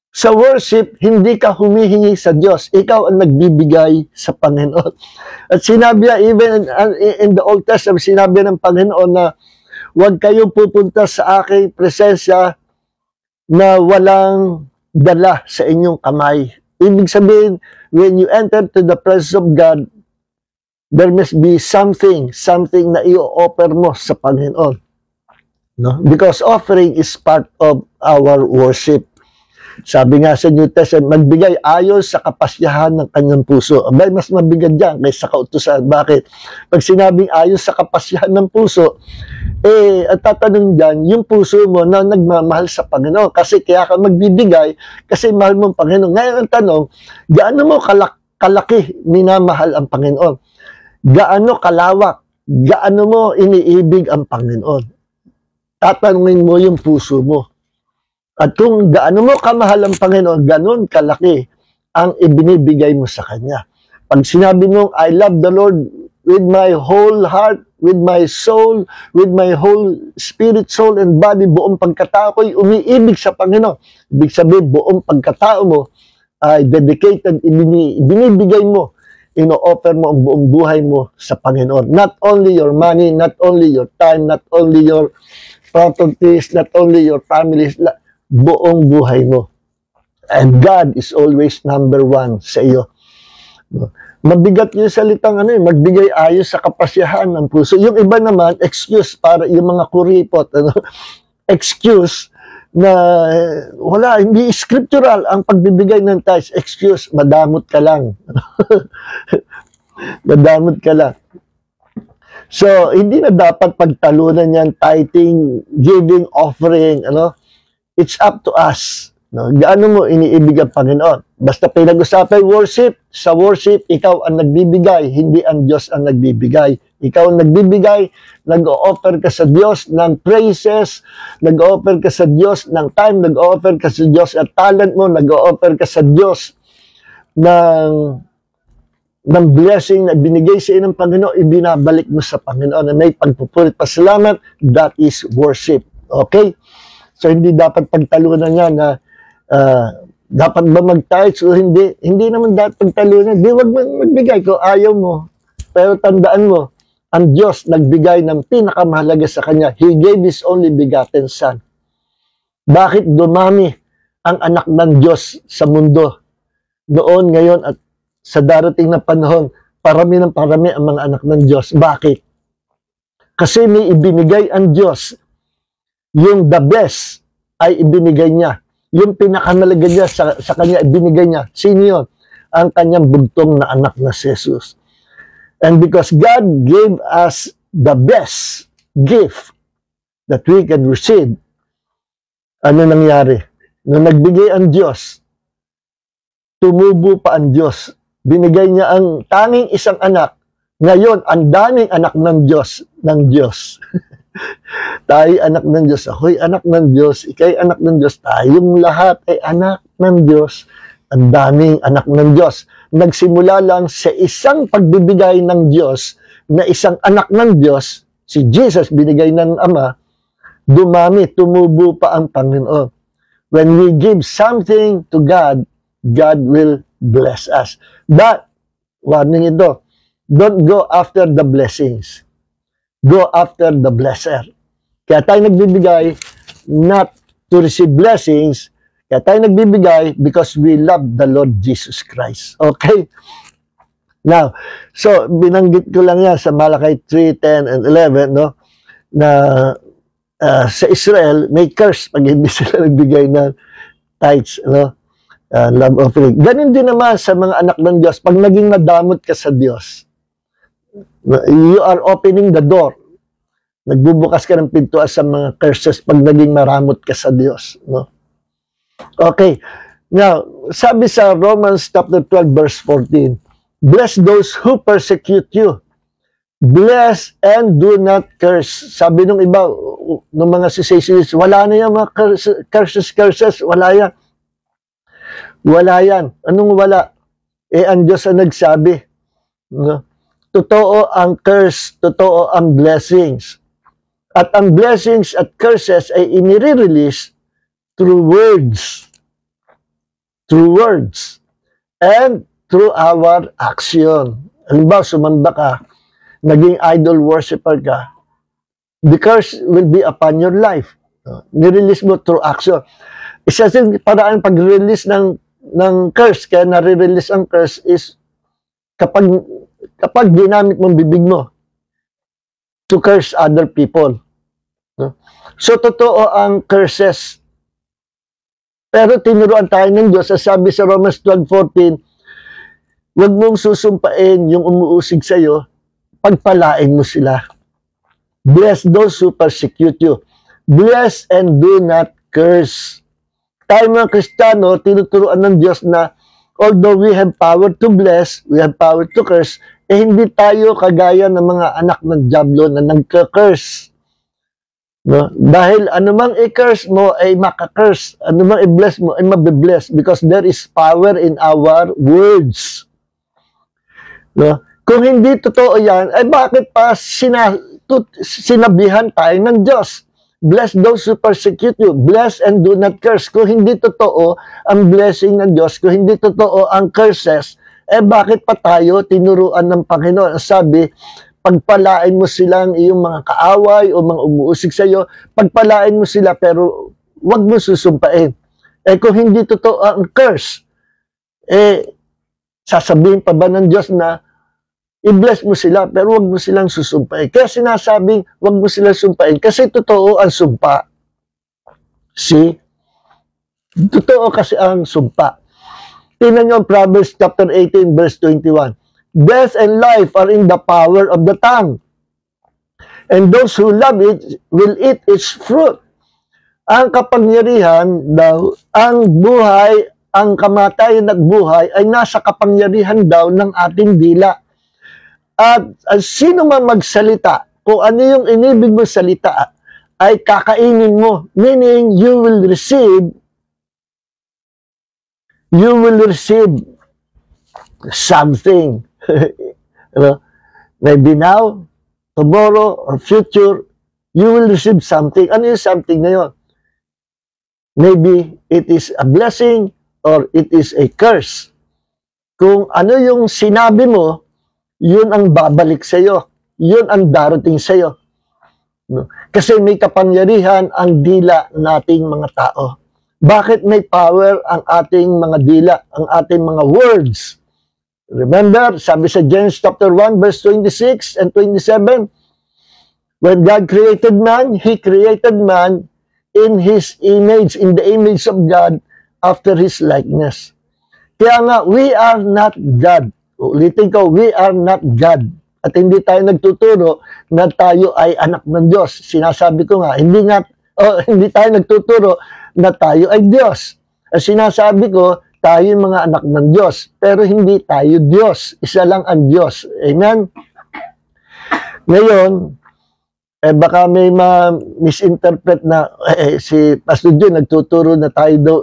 Sa worship, hindi ka humihingi sa Diyos. Ikaw ang nagbibigay sa Panginoon. At sinabi niya, even in the Old Testament, sinabi ng Panginoon na huwag kayong pupunta sa aking presensya na walang dala sa inyong kamay. Ibig sabihin, when you enter to the presence of God, there must be something na i-offer mo sa Panginoon. Because offering is part of our worship. Sabi nga sa New Testament, magbigay ayon sa kapasyahan ng kanyang puso. Abay, mas mabigat dyan kaysa kautusan. Bakit? Pag sinabing ayon sa kapasyahan ng puso, at tatanong dyan, yung puso mo na nagmamahal sa Panginoon. Kasi kaya ka magbibigay, kasi mahal mo ang Panginoon. Ngayon ang tanong, gaano mo kalaki minamahal ang Panginoon? Gaano kalawak? Gaano mo iniibig ang Panginoon? Tatanungin mo yung puso mo. At kung gaano mo kamahal ang Panginoon, ganon kalaki ang ibinibigay mo sa Kanya. Pag sinabi mong, I love the Lord with my whole heart, with my soul, with my whole spirit, soul, and body, buong pagkatao ko'y umiibig sa Panginoon. Ibig sabihin, buong pagkatao mo ay dedicated, binibigay mo, ino-offer mo ang buong buhay mo sa Panginoon. Not only your money, not only your time, not only your properties, not only your families, buong buhay mo. And God is always number one sa iyo. Mabigat yung salitang magbigay ayos sa kapasyahan ng puso. Yung iba naman, excuse para yung mga kuripot, excuse na wala, hindi scriptural ang pagbibigay ng tithes. Excuse, madamot ka lang. Madamot ka lang. So, hindi na dapat pagtalunan yan, tithing, giving, offering, it's up to us. Gaano mo iniibig ang Panginoon? Basta pinag-usapan worship, sa worship, ikaw ang nagbibigay, hindi ang Diyos ang nagbibigay. Ikaw ang nagbibigay, nag-o-offer ka sa Diyos ng praises, nag-o-offer ka sa Diyos ng time, nag-o-offer ka sa Diyos at talent mo, nag-o-offer ka sa Diyos ng blessing na binigay sa iyo ng Panginoon, ibinabalik mo sa Panginoon na may pagpupulit pasalamat, that is worship. Okay? So, hindi dapat pagtalunan niya na dapat ba mag-tithes o hindi? Hindi naman dapat pagtalunan. Di wag magbigay kung ayaw mo. Pero tandaan mo, ang Diyos nagbigay ng pinakamahalaga sa Kanya. He gave His only begotten Son. Bakit dumami ang anak ng Diyos sa mundo? Noon, ngayon, at sa darating na panahon, parami ng parami ang mga anak ng Diyos. Bakit? Kasi may ibinigay ang Diyos. Yung the best ay ibinigay niya. Yung pinakamalaga niya sa kanya, ibinigay niya. Sino yun? Ang kanyang bugtong na anak na si Jesus. And because God gave us the best gift that we can receive, ano nangyari? Nung nagbigay ang Diyos, tumubo pa ang Diyos. Binigay niya ang tanging isang anak. Ngayon, ang daming anak ng Diyos. Tayo anak ng Diyos, ako'y anak ng Diyos, ikay anak ng Diyos, tayong lahat ay anak ng Diyos. Ang daming anak ng Diyos. Nagsimula lang sa isang pagbibigay ng Diyos na isang anak ng Diyos, si Jesus binigay ng Ama, dumami, tumubo pa ang Panginoon. When we give something to God, God will bless us. But, warning ito, don't go after the blessings. Go after the blesser. Kaya tayo nagbibigay not to receive blessings. Kaya tayo nagbibigay because we love the Lord Jesus Christ. Okay? Now, so binanggit ko lang yan sa Malakay 3:10 and 11, no? Na sa Israel, may curse pag hindi sila nagbigay ng tithes, no? Love offering. Ganun din naman sa mga anak ng Diyos. Pag naging nadamot ka sa Diyos, you are opening the door. Nagbubukas ka ng pintuan sa mga curses pag naging maramot ka sa Diyos. No? Okay. Now, sabi sa Romans chapter 12 verse 14, bless those who persecute you. Bless and do not curse. Sabi nung iba, nung mga cessationist, wala na yan mga curses. Wala yan. Wala yan. Anong wala? Ang Diyos ang nagsabi. No? Totoo ang curse, totoo ang blessings. At ang blessings at curses ay inire-release through words. Through words. And through our action. Halimbawa, sumamba ka, naging idol worshiper ka, the curse will be upon your life. Nirelease mo through action. Isa din paraan pag-release ng curse, kaya nare-release ang curse is kapag ginamit mong bibig mo to curse other people. So, totoo ang curses. Pero tinuruan tayo ng Diyos, sabi sa Romans 12:14, huwag mong susumpain yung umuusig sa'yo, pagpalain mo sila. Bless those who persecute you. Bless and do not curse. Tayo mga Kristiyano, tinuturuan ng Diyos na although we have power to bless, we have power to curse, hindi tayo kagaya ng mga anak ng Diablo na nagka-curse. No? Dahil anumang i-curse mo ay maka-curse. Anumang i-bless mo ay mabibless because there is power in our words. No? Kung hindi totoo yan, ay bakit pa sinabihan tayo ng Diyos. Bless those who persecute you. Bless and do not curse. Kung hindi totoo ang blessing ng Diyos, kung hindi totoo ang curses, bakit pa tayo tinuruan ng Panginoon? Sabi, pagpalain mo silang iyong mga kaaway o mga umuusig sa iyo, pagpalain mo sila pero wag mo susumpain. Kung hindi totoo ang curse, sasabihin pa ba ng Diyos na i-bless mo sila pero wag mo silang susumpain? Kaya sinasabing wag mo silang sumpain kasi totoo ang sumpa. See? Totoo kasi ang sumpa. Tingnan nyo ang Proverbs chapter 18 verse 21. Death and life are in the power of the tongue, and those who love it will eat its fruit. Ang kapangyarihan daw, ang buhay, ang kamatayan at buhay ay nasa kapangyarihan daw ng ating dila. At sino man magsalita, kung ano yung inibig mo salita, ay kakainin mo. Meaning, you will receive something. Maybe now, tomorrow, or future, you will receive something. Ano yung something na yun? Maybe it is a blessing or it is a curse. Kung ano yung sinabi mo, yun ang babalik sa iyo. Yun ang darating sa iyo. Kasi may kapangyarihan ang dila nating mga tao. Bakit may power ang ating mga dila, ang ating mga words? Remember, sabi sa Genesis chapter 1, verse 26 and 27, when God created man, He created man in His image, in the image of God, after His likeness. Kaya nga, we are not God. Ulitin ko, we are not God. At hindi tayo nagtuturo na tayo ay anak ng Diyos. Sinasabi ko nga, hindi tayo nagtuturo na tayo ay Diyos. At sinasabi ko, tayo yung mga anak ng Diyos. Pero hindi tayo Diyos. Isa lang ang Diyos. Amen? Ngayon, baka may ma-misinterpret na si Pastor John nagtuturo na tayo daw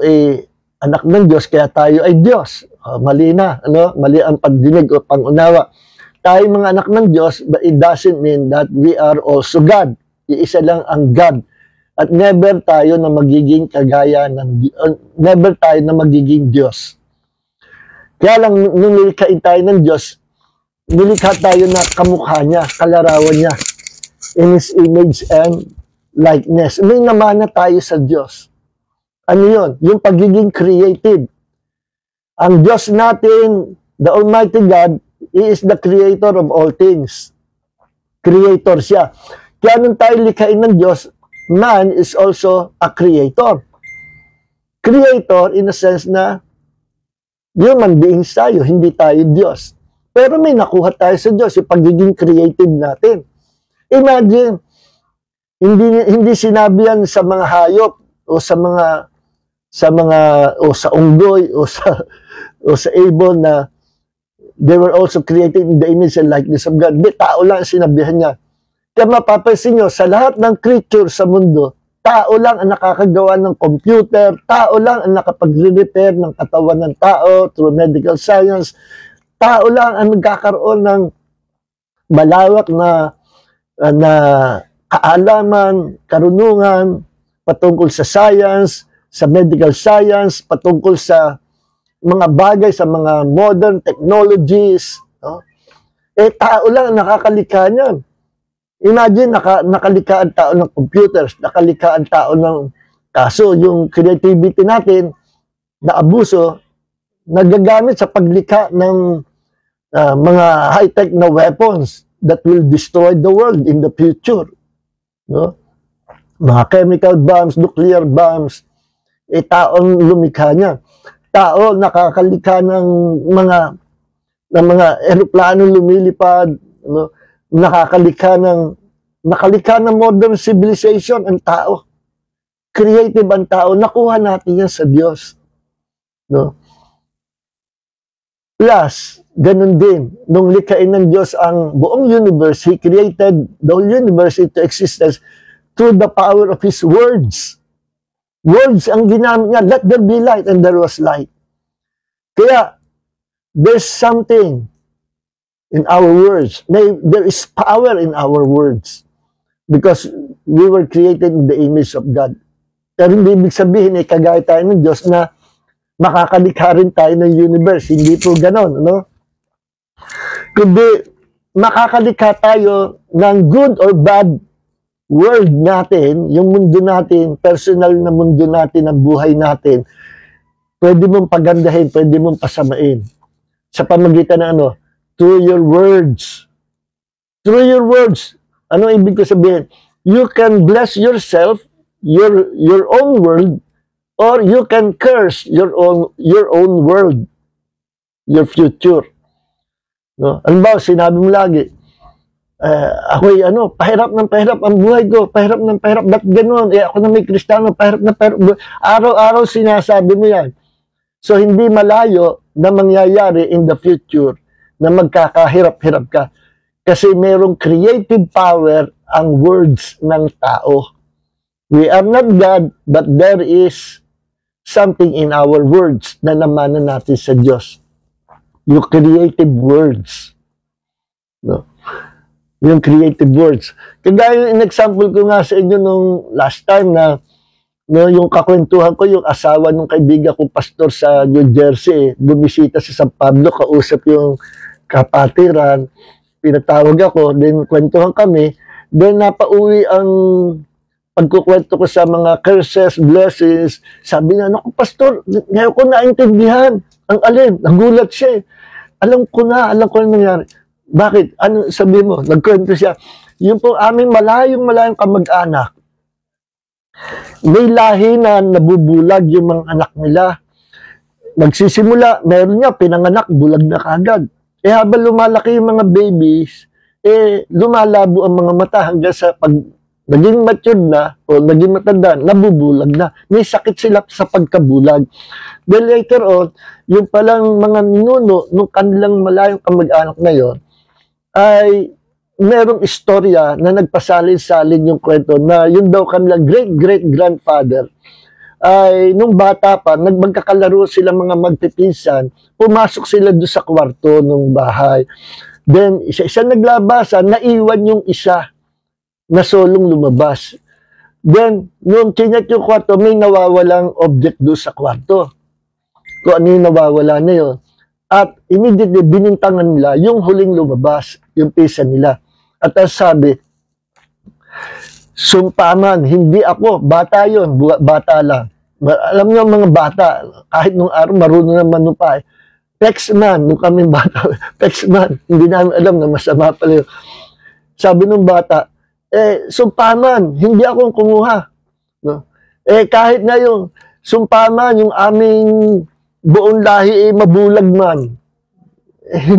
anak ng Diyos, kaya tayo ay Diyos. Mali na, mali ang pagdinig o pangunawa. Tayo mga anak ng Diyos, but it doesn't mean that we are also God. Iisa lang ang God. At never tayo na magiging kagaya ng never tayo na magiging Diyos. Kaya lang, nung nilikhain tayo ng Diyos, nilikha tayo na kamukha niya, kalarawan niya, in His image and likeness. May namana tayo sa Diyos. Ano yun? Yung pagiging creative. Ang Diyos natin, the Almighty God, He is the creator of all things. Creator siya. Kaya nung tayo likhain ng Diyos, man is also a creator. Creator in a sense na human beings tayo, hindi tayo Diyos. Pero may nakuha tayo sa Diyos, yung pagiging creative natin. Imagine, hindi sinabi yan sa mga hayop o sa unggoy o sa ibon na they were also created in the image and likeness of God. Di, tao lang ang sinabihan niya. Kaya mapapansin nyo, sa lahat ng creature sa mundo, tao lang ang nakakagawa ng computer, tao lang ang nakapag-repair ng katawan ng tao through medical science, tao lang ang nagkakaroon ng malawak na kaalaman, karunungan, patungkol sa science, sa medical science, patungkol sa mga bagay, sa mga modern technologies. No? Tao lang ang nakakalikha niyan. Imagine, nakalikha ang tao ng computers, nakalikha ang tao ng kaso, yung creativity natin na abuso, nagagamit sa paglikha ng mga high-tech na weapons that will destroy the world in the future. No? Mga chemical bombs, nuclear bombs, taong lumikha niya. Tao nakakalika ng mga eroplano lumilipad, no? Nakakalika ng modern civilization ang tao. Creative ang tao. Nakuha natin yan sa Diyos. No? Plus, ganun din, nung likhain ng Diyos ang buong universe, He created the whole universe into existence through the power of His words. Words ang ginamit niya, let there be light, and there was light. Kaya, there's something in our words. There is power in our words. Because we were created in the image of God. Pero hindi ibig sabihin, kagaya tayo ng Diyos na makakalikha rin tayo ng universe. Hindi po ganon, no? Kundi, makakalikha tayo ng good or bad world natin, yung mundo natin, personal na mundo natin, ang buhay natin, pwede mong pagandahin, pwede mong pasamain. Sa pamagitan ng ano? Through your words. Through your words. Ano ibig ko sabihin? You can bless yourself, your own world, or you can curse your own world, your future. No? Ano ba, sinabi mo lagi, ako'y pahirap ng pahirap ang buhay ko, pahirap ng pahirap, ba't gano'n? Ako na may Kristiyano, pahirap na pahirap. Araw-araw sinasabi mo yan. So, hindi malayo na mangyayari in the future na magkakahirap-hirap ka. Kasi merong creative power ang words ng tao. We are not God, but there is something in our words na namanan natin sa Diyos. Yung creative words. No? Yung creative words. Kagaya yung example ko nga sa inyo nung last time na yung kakwentuhan ko, yung asawa ng kaibigan ko, pastor sa New Jersey, bumisita sa San Pablo, kausap yung kapatiran, pinatawag ako, then kwentuhan kami, then napauwi ang pagkukwento ko sa mga curses, blessings, sabi niya, naku pastor, ngayon ko naintindihan, ang alin, nagulat siya. Alam ko na nangyari. Bakit? Ano sabi mo? Nagkwento siya. Yung po aming malayong kamag-anak, may lahi na nabubulag yung mga anak nila. Magsisimula, meron niya, pinanganak, bulag na kagad. Habang lumalaki yung mga babies, lumalabo ang mga mata hanggang sa pag naging matured na o naging matanda, nabubulag na. May sakit sila sa pagkabulag. Then later on, yung palang mga ninuno nung kanilang malayong kamag-anak na yon ay merong istorya na nagpasalin-salin yung kwento na yun daw kanilang great-great-grandfather ay nung bata pa, magkakalaro sila mga magpipinsan, pumasok sila doon sa kwarto ng bahay. Then, isa-isa naglabasan, naiwan yung isa na solong lumabas. Then, nung chinek yung kwarto, may nawawalang object doon sa kwarto. Kung ano yung nawawala na yun. At immediately, binintangan nila yung huling lumabas, yung pisa nila. At ang sabi, sumpaman, hindi ako, bata yun, bata lang. Alam niyo mga bata, kahit nung araw marunong na manupay. Pexman, nung kami bata, Pexman, hindi namin alam na masama pala yun. Sabi nung bata, sumpaman, hindi ako kumuha. No? Kahit na yung sumpaman, yung aming buong lahi mabulag man.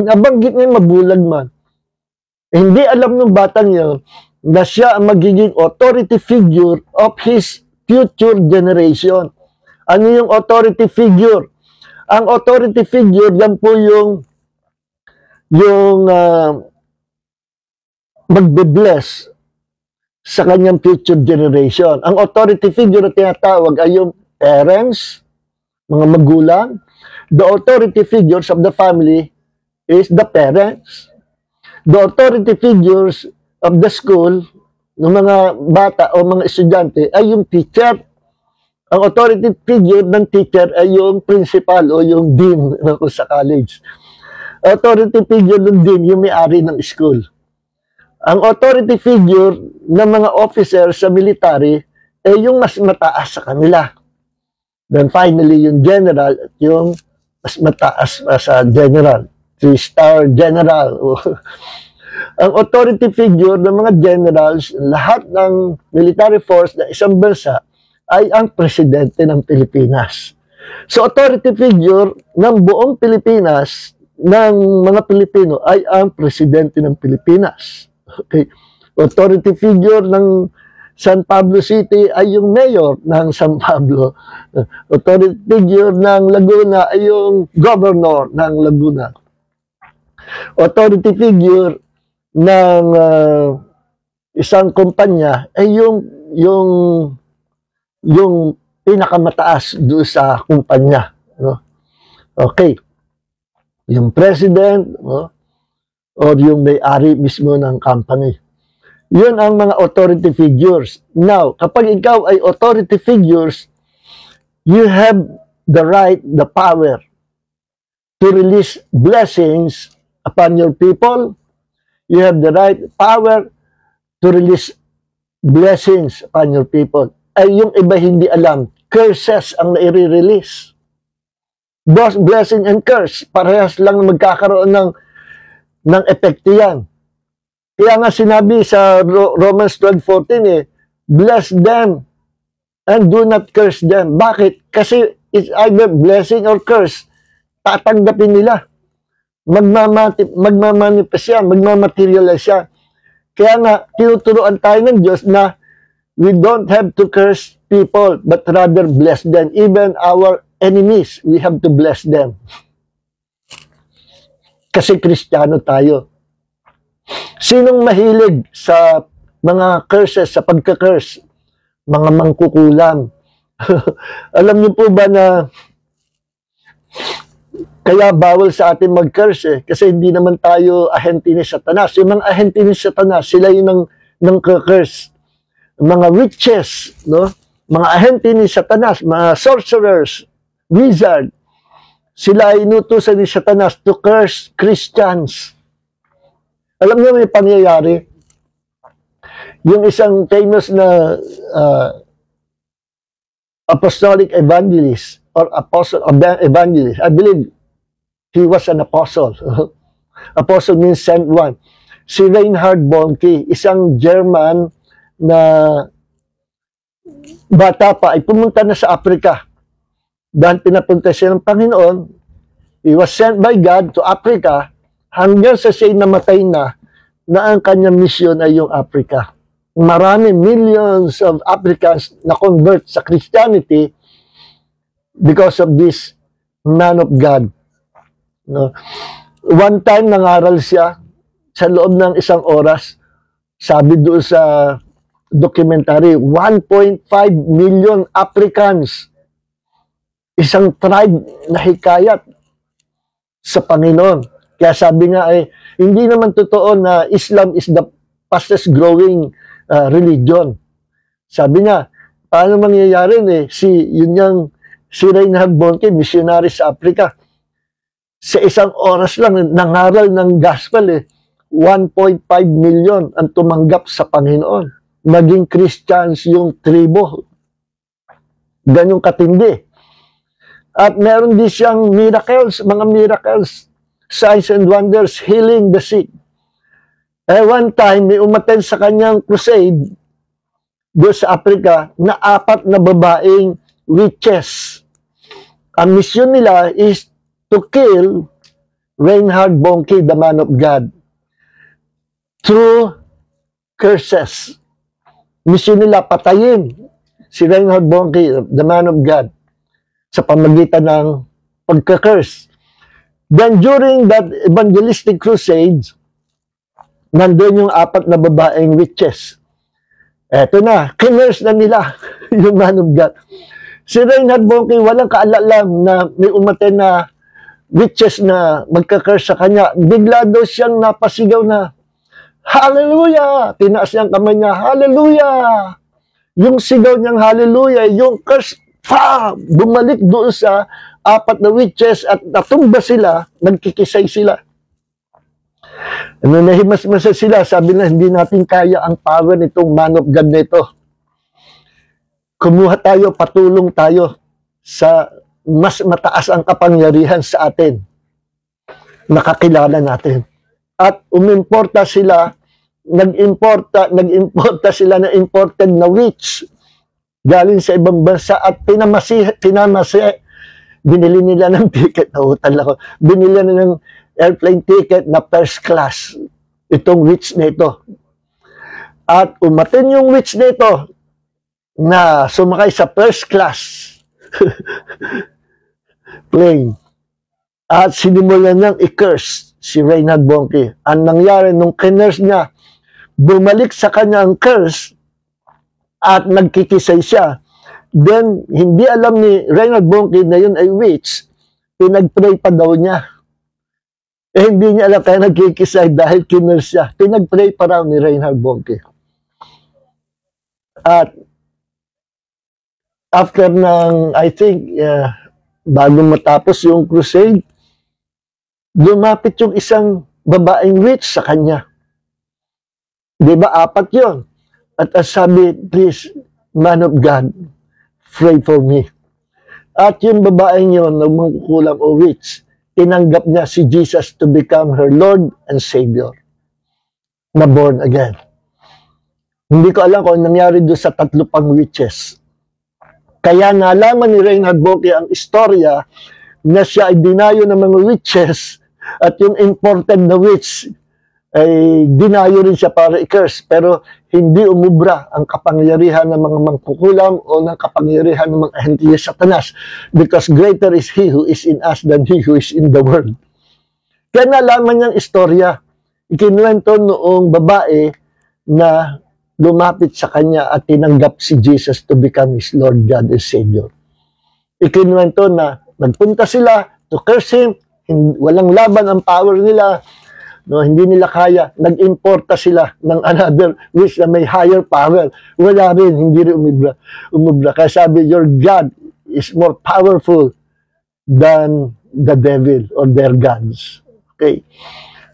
Nabanggit niya mabulag man. Hindi alam nung batang yun na siya ang magiging authority figure of his future generation. Ano yung authority figure? Ang authority figure, yan po yung magbe-bless sa kanyang future generation. Ang authority figure na tinatawag ay yung parents, mga magulang. The authority figures of the family is the parents. The authority figures of the school, ng mga bata o mga estudyante, ay yung teacher. Ang authority figure ng teacher ay yung principal o yung dean sa college. Authority figure ng dean, yung may-ari ng school. Ang authority figure ng mga officer sa military ay yung mas mataas sa kanila. Then finally, yung general, yung mas mataas sa general. 3-star general. Ang authority figure ng mga generals, lahat ng military force ng isang bansa ay ang presidente ng Pilipinas. So authority figure ng buong Pilipinas, ng mga Pilipino, ay ang presidente ng Pilipinas. Okay. Authority figure ng San Pablo City ay yung mayor ng San Pablo. Authority figure ng Laguna ay yung governor ng Laguna. Authority figure ng isang kumpanya ay yung pinakamataas doon sa kumpanya. No? Okay. Yung president, no? Or yung may-ari mismo ng company. Yun ang mga authority figures. Now, kapag ikaw ay authority figures, you have the right, the power to release blessings upon your people. You have the right, power to release blessings upon your people. Ay yung iba hindi alam, curses ang nai-release. Both blessing and curse, parehas lang magkakaroon ng epekto yan. Kaya nga sinabi sa Romans 12:14 bless them and do not curse them. Bakit? Kasi it's either blessing or curse. Tatanggapin nila. Magmamanifest yan, magmamaterialize yan. Kaya nga, tinuturuan tayo ng Diyos na we don't have to curse people, but rather bless them. Even our enemies, we have to bless them. Kasi Kristiyano tayo. Sinong mahilig sa mga curses, sa pagka-curse? Mga mangkukulam. Alam niyo po ba na kaya bawal sa atin mag-curse kasi hindi naman tayo ahente ni Satanas. Yung mga ahente ni Satanas, sila yung ng curse. Mga witches, no? Mga ahente ni Satanas, mga sorcerers, wizard, sila ay inutusan ni Satanas to curse Christians. Alam niyo may pangyayari? Yung isang famous na apostolic evangelist or apostle evangelist, I believe he was an apostle. Apostle means sent one. Si Reinhard Bonnke, isang German na bata pa, ay pumunta na sa Africa. Dahil pinapunta siya ng Panginoon, he was sent by God to Africa hanggang sa siya namatay na ang kanyang mission ay yung Africa. Marami, millions of Africans na convert sa Christianity because of this man of God. No? One time nangaral siya sa loob ng isang oras, sabi doon sa documentary, 1.5 million Africans, isang tribe na hikayat sa Panginoon. Kaya sabi nga ay, hindi naman totoo na Islam is the fastest growing religion. Sabi nga, paano mangyayari si Reinhard Bonnke, missionary sa Africa, sa isang oras lang, nangaral ng gospel 1.5 million ang tumanggap sa Panginoon. Naging Christians yung tribo. Ganyong katindi. At meron din siyang miracles, mga miracles, signs and wonders, healing the sick. One time, may umaten sa kanyang crusade doon sa Africa na 4 na babaeng witches. Ang mission nila is to kill Reinhard Bonnke, the man of God, through curses. Mission nila patayin si Reinhard Bonnke, the man of God, sa pamagitan ng pagka-curse. Then during that evangelistic crusades, nandun yung 4 na babaeng witches. Eto na, kinurse na nila yung man of God. Si Reinhard Bonnke, walang kaalalam na may umaten na witches na magka-curse sa kanya. Bigla daw siyang napasigaw na, Hallelujah! Tinaas niyang kamay niya, Hallelujah! Yung sigaw niyang Hallelujah, yung curse, bumalik doon sa 4 na witches at natumba sila, nagkikisay sila. Nahimas-masa sila, sabi na hindi natin kaya ang power nitong man of God na ito. Kumuha tayo, patulong tayo sa mas mataas ang kapangyarihan sa atin. Nakakilala natin. At umimporta sila, nag-importa sila na imported na witch galing sa ibang bansa at binili nila ng ticket, binili nila ng airplane ticket na first class itong witch na ito. At umatin yung witch na ito na sumakay sa first class plane. At sinimulan niyang i-curse si Reinhard Bonnke. Ang nangyari nung kinurse niya, bumalik sa kanya ang curse at nagkikisay siya. Then, hindi alam ni Reinhard Bonnke na yun ay witch. Pinag-pray pa daw niya. Hindi niya alam kaya nagkikisay dahil kinurse siya. Pinag-pray pa raw ni Reinhard Bonnke. At after ng, I think, bago matapos yung crusade, lumapit yung isang babaeng witch sa kanya. Di ba, 4 yun. At sabi, please, man of God, pray for me. At yung babaeng yun, nagmangkukulam o witch, tinanggap niya si Jesus to become her Lord and Savior. Na born again. Hindi ko alam kung nangyari doon sa 3 pang witches. Kaya nalaman ni Reinhard Bonnke ang istorya na siya ay dinayo ng mga witches at yung imported na witch ay dinayo rin siya para i-curse. Pero hindi umubra ang kapangyarihan ng mga mangkukulam o ng kapangyarihan ng mga ahente ni Satanas, because greater is He who is in us than he who is in the world. Kaya nalaman niyang istorya. Ikinuwento noong babae na lumapit sa kanya at tinanggap si Jesus to become his Lord God and Savior. Ikinuwento na nagpunta sila to curse him, walang laban ang power nila, no, hindi nila kaya, nag-importa sila ng another which na may higher power. Wala rin, hindi rin umubra. Kaya sabi, your God is more powerful than the devil or their gods. Okay.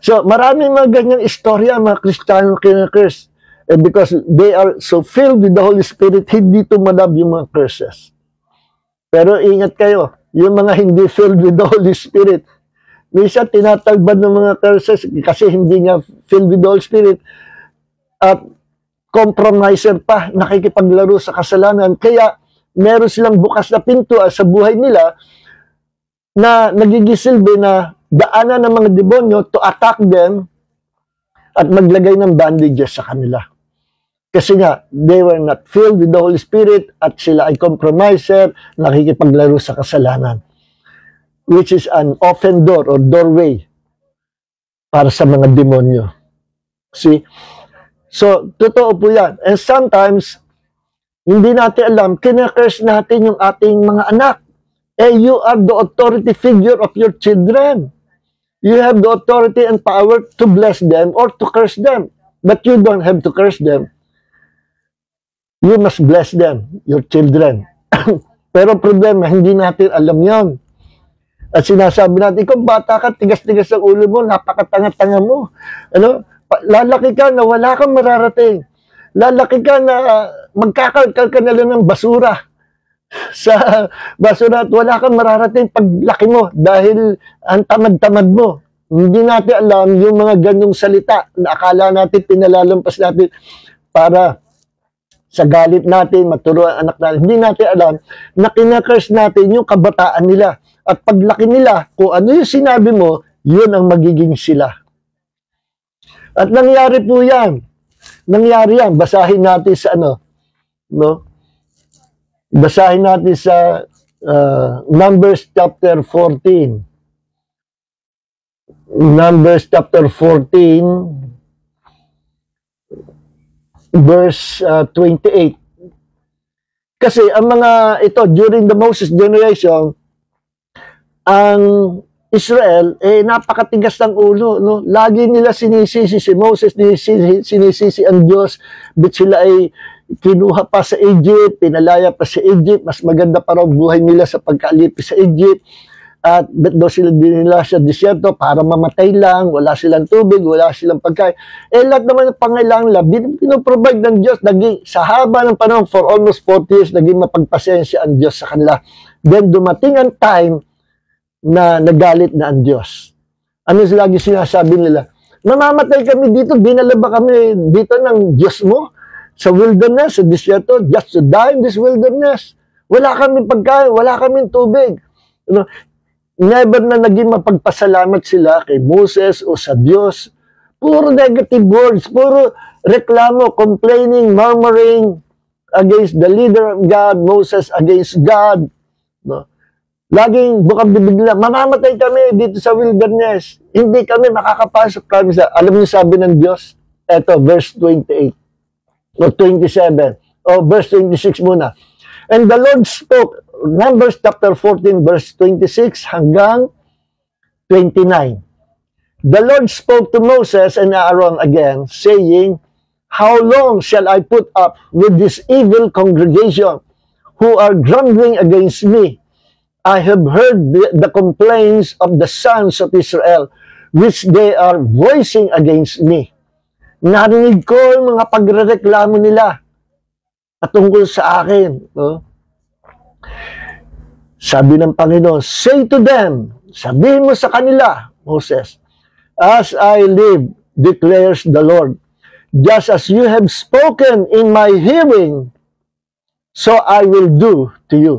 So, maraming mga ganyang istorya, mga Kristiyano kina-curse. Because they are so filled with the Holy Spirit, hindi tumalab yung mga curses. Pero ingat kayo, yung mga hindi filled with the Holy Spirit, minsan tinatalbad ng mga curses kasi hindi nga filled with the Holy Spirit at compromiser pa, nakikipaglaro sa kasalanan. Kaya meron silang bukas na pintuan sa buhay nila na nagigisilbi na daanan ng mga demonyo to attack them at maglagay ng bandages sa kanila. Kasi nga, they were not filled with the Holy Spirit at sila ay compromiser, nakikipaglaro sa kasalanan, which is an open door or doorway para sa mga demonyo. See? So, totoo po yan. And sometimes, hindi natin alam, kina-curse natin yung ating mga anak. You are the authority figure of your children. You have the authority and power to bless them or to curse them. But you don't have to curse them. You must bless them, your children. Pero problema, hindi natin alam yon. At sinasabi natin, ikaw bata ka, tigas-tigas ang ulo mo, napakatanga-tanga mo. Ano? Lalaki ka na wala kang mararating. Lalaki ka na magkakalkal ka na lang ng basura sa basura at wala kang mararating paglaki mo dahil ang tamad-tamad mo. Hindi natin alam yung mga ganyong salita na akala natin, pinalalampas natin para sa galit natin, maturuan ang anak natin. Hindi natin alam na kinakurs natin yung kabataan nila. At paglaki nila, kung ano yung sinabi mo, yun ang magiging sila. At nangyari po yan. Nangyari yan. Basahin natin sa ano, no? Basahin natin sa Numbers chapter 14. Numbers chapter 14, verse 28. Kasi ang mga ito, during the Moses generation, ang Israel, napakatigas ng ulo. No? Lagi nila sinisisi si Moses, sinisisi ang Diyos, but sila ay kinuha pa sa Egypt, pinalaya pa sa Egypt, mas maganda pa raw buhay nila sa pagkaalipi sa Egypt. At daw sila dinila sa disyerto para mamatay lang, wala silang tubig, wala silang pagkain. Lahat naman ng pangailangan nila, pinoprovide ng Diyos, naging sa haba ng panahon, for almost 40 years, naging mapagpasensya ang Diyos sa kanila. Then dumating ang time na nagalit na ang Diyos. Ano lagi sinasabi nila? Mamamatay kami dito, dinala ba kami dito ng Diyos mo? Sa wilderness, sa disyerto, just to die in this wilderness. Wala kaming pagkain, wala kaming tubig. You know, never na naging mapagpasalamat sila kay Moses o sa Diyos. Puro negative words, puro reklamo, complaining, murmuring against the leader of God, Moses against God. No? Laging bukang bibig nila, mamamatay kami dito sa wilderness. Hindi kami makakapasok kami sa, alam niyo sabi ng Diyos? Eto, verse 28. O 27. O verse 26 muna. And the Lord spoke, Numbers chapter 14, verse 26 hanggang 29. The Lord spoke to Moses and Aaron again, saying, How long shall I put up with this evil congregation who are grumbling against me? I have heard the complaints of the sons of Israel, which they are voicing against me. Narinig ko yung mga pagrereklamo nila patungkol sa akin. No? Sabi ng Panginoon, say to them, sabihin mo sa kanila, Moses, as I live, declares the Lord, just as you have spoken in my hearing, so I will do to you.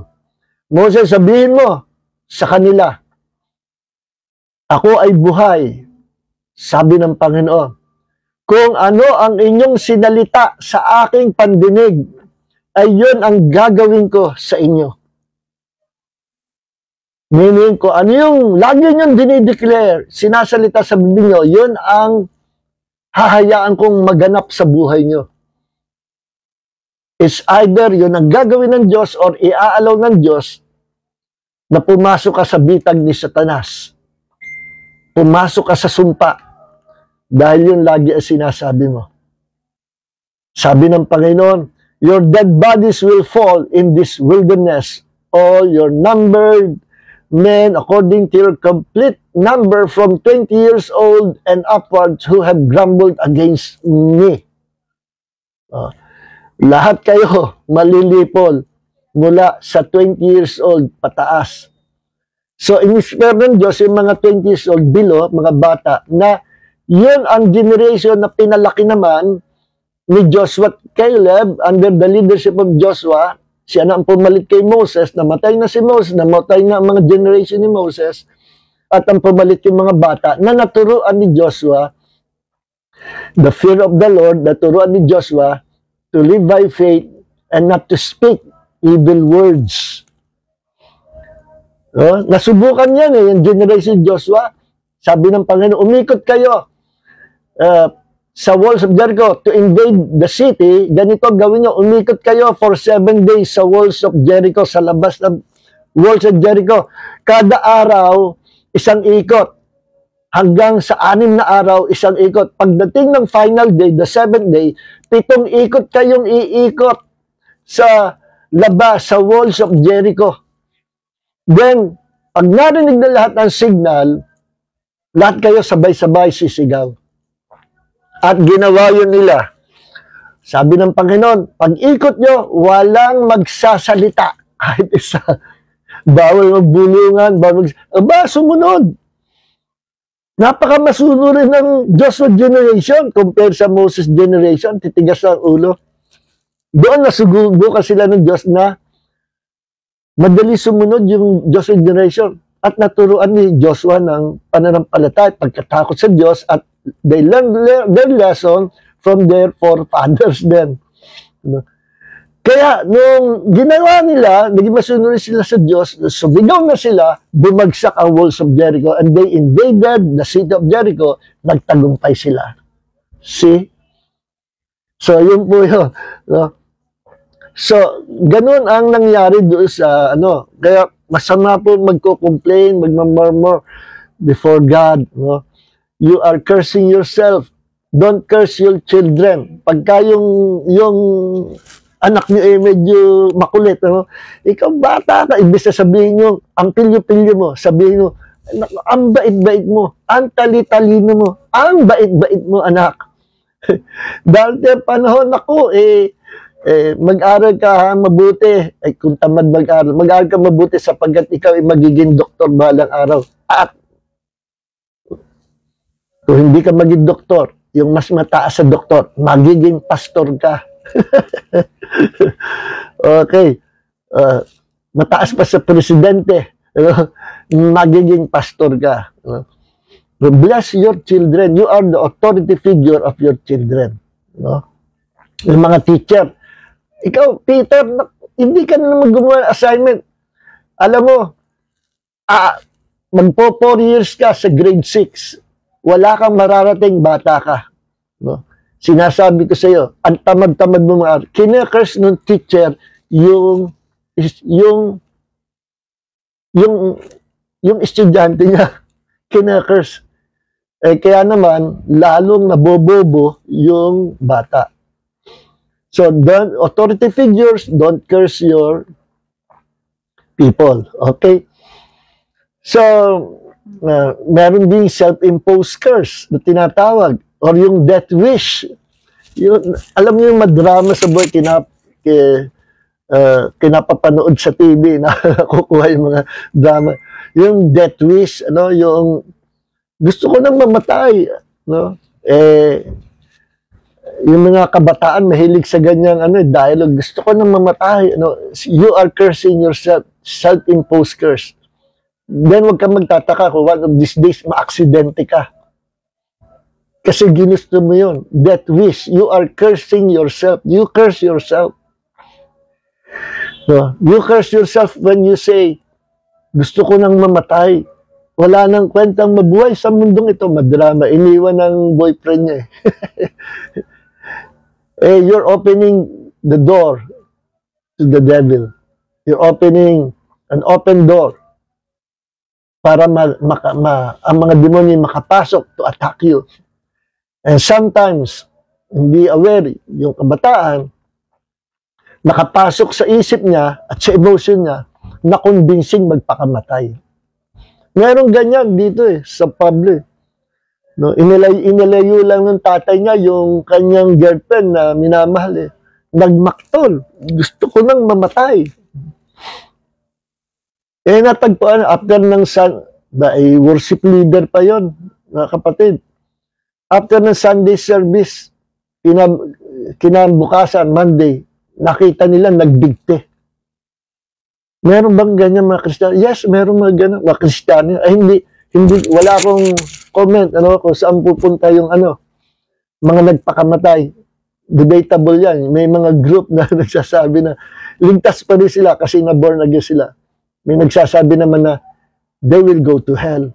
Moses, sabihin mo sa kanila, ako ay buhay, sabi ng Panginoon. Kung ano ang inyong sinalita sa aking pandinig, ay yun ang gagawin ko sa inyo. Meaning ko, ano yung lagi niyong dinideclare, sinasalita sa bibig niyo, yun ang hahayaan kong maganap sa buhay niyo. It's either yun ang gagawin ng Diyos or iaalaw ng Diyos na pumasok ka sa bitag ni Satanas. Pumasok ka sa sumpa. Dahil yun lagi ang sinasabi mo. Sabi ng Panginoon, your dead bodies will fall in this wilderness. All your numbered men according to your complete number from 20 years old and upwards who have grumbled against me. Lahat kayo malilipol mula sa 20 years old pataas. So, in-spare ng Diyos yung mga 20 years old below, mga bata, na yun ang generation na pinalaki naman ni Joshua at Caleb under the leadership of Joshua. Siya na ang pumalit kay Moses, namatay na si Moses, namatay na ang mga generation ni Moses, at ang pumalit yung mga bata na naturuan ni Joshua, the fear of the Lord, naturuan ni Joshua to live by faith and not to speak evil words. Nasubukan yan yung generation Joshua. Sabi ng Panginoon, umikot kayo sa walls of Jericho to invade the city. Ganito gawin nyo, umikot kayo for 7 days sa walls of Jericho, sa labas ng walls of Jericho. Kada araw, isang ikot. Hanggang sa 6 na araw, isang ikot. Pagdating ng final day, the 7th day, 7 ikot kayong iikot sa labas, sa walls of Jericho. Then, pag narinig na lahat ng signal, lahat kayo sabay-sabay sisigaw. At ginawa yun nila. Sabi ng Panginoon, pag ikot nyo, walang magsasalita. Kahit isa. Bawal magbulungan, sumunod. Napaka-masuno rin ng Joshua generation compared sa Moses generation, titigas ang ulo. Doon nasubukan sila ng Diyos na madali sumunod yung Joshua generation. At naturuan ni Joshua ng pananampalataya, pagkatakot sa Diyos, at they learned their lesson from their forefathers then. Kaya, nung ginawa nila, naging masunod sila sa Diyos, sumigaw na sila, bumagsak ang walls of Jericho, and they invaded the city of Jericho, nagtagumpay sila. See? So, yun po yun. No? So, ganun ang nangyari doon sa, kaya masama po magko-complain, magmamurmur before God. No? You are cursing yourself. Don't curse your children. Pagka yung anak niyo medyo makulit, ikaw bata ka, ibig sabihin nyo, ang pilyo-pilyo mo, sabihin mo, ang bait-bait mo, ang tali-talino mo, ang bait-bait mo, anak. Dahil panahon ako, mag-aral ka mabuti. Ay, kung tamad mag-aral ka mabuti sapagkat ikaw ay magiging doktor balang araw. At kung hindi ka maging doktor, yung mas mataas sa doktor, magiging pastor ka. Okay. Mataas pa sa presidente, magiging pastor ka. Bless your children. You are the authority figure of your children. Yung mga teacher, ikaw, Peter, hindi ka na naman gumawa ng assignment. Alam mo, magpo 4 years ka sa grade 6. Wala kang mararating, bata ka. Sinasabi ko sa iyo, ang tamad-tamad mo mga kinakers ng teacher yung estudyante niya. Kinakers. Kaya naman, lalong nabobobo yung bata. So, authority figures, don't curse your people. Okay? So, meron ding self-imposed curse na tinatawag or yung death wish. Yun, alam niyo yung madrama sa buhay, kinapapanood sa TV na kukuha yung mga drama. Yung death wish, yung gusto ko nang mamatay, yung mga kabataan mahilig sa ganyang dialogue, gusto ko nang mamatay, you are cursing yourself, self-imposed curse. Then wag kang magtataka kung one of these days maaksidente ka. Kasi ginusto mo yun. Death wish. You are cursing yourself. You curse yourself. No? You curse yourself when you say, gusto ko nang mamatay. Wala nang kwentang mabuhay sa mundong ito. Madrama. Iniwan ng boyfriend niya. You're opening the door to the devil. You're opening an open door para ang mga demonyo makapasok to attack you. And sometimes, hindi aware, yung kabataan, nakapasok sa isip niya at sa emotion niya, na convincing magpakamatay. Meron ganyan dito sa public. No, inilayo lang ng tatay niya yung kanyang girlfriend na minamahal. Nagmaktol. Gusto ko nang mamatay. Natagpuan, after ng worship leader pa yon, mga kapatid. After ng Sunday service, kinabukasan, Monday, nakita nila nagbigti. Meron bang ganyan mga Kristiyano? Yes, meron mga ganyan mga Kristiyano. Hindi, wala akong comment, kung saan pupunta yung mga nagpakamatay. Debatable yan. May mga group na nagsasabi na ligtas pa rin sila kasi na-born again sila. May nagsasabi naman na they will go to hell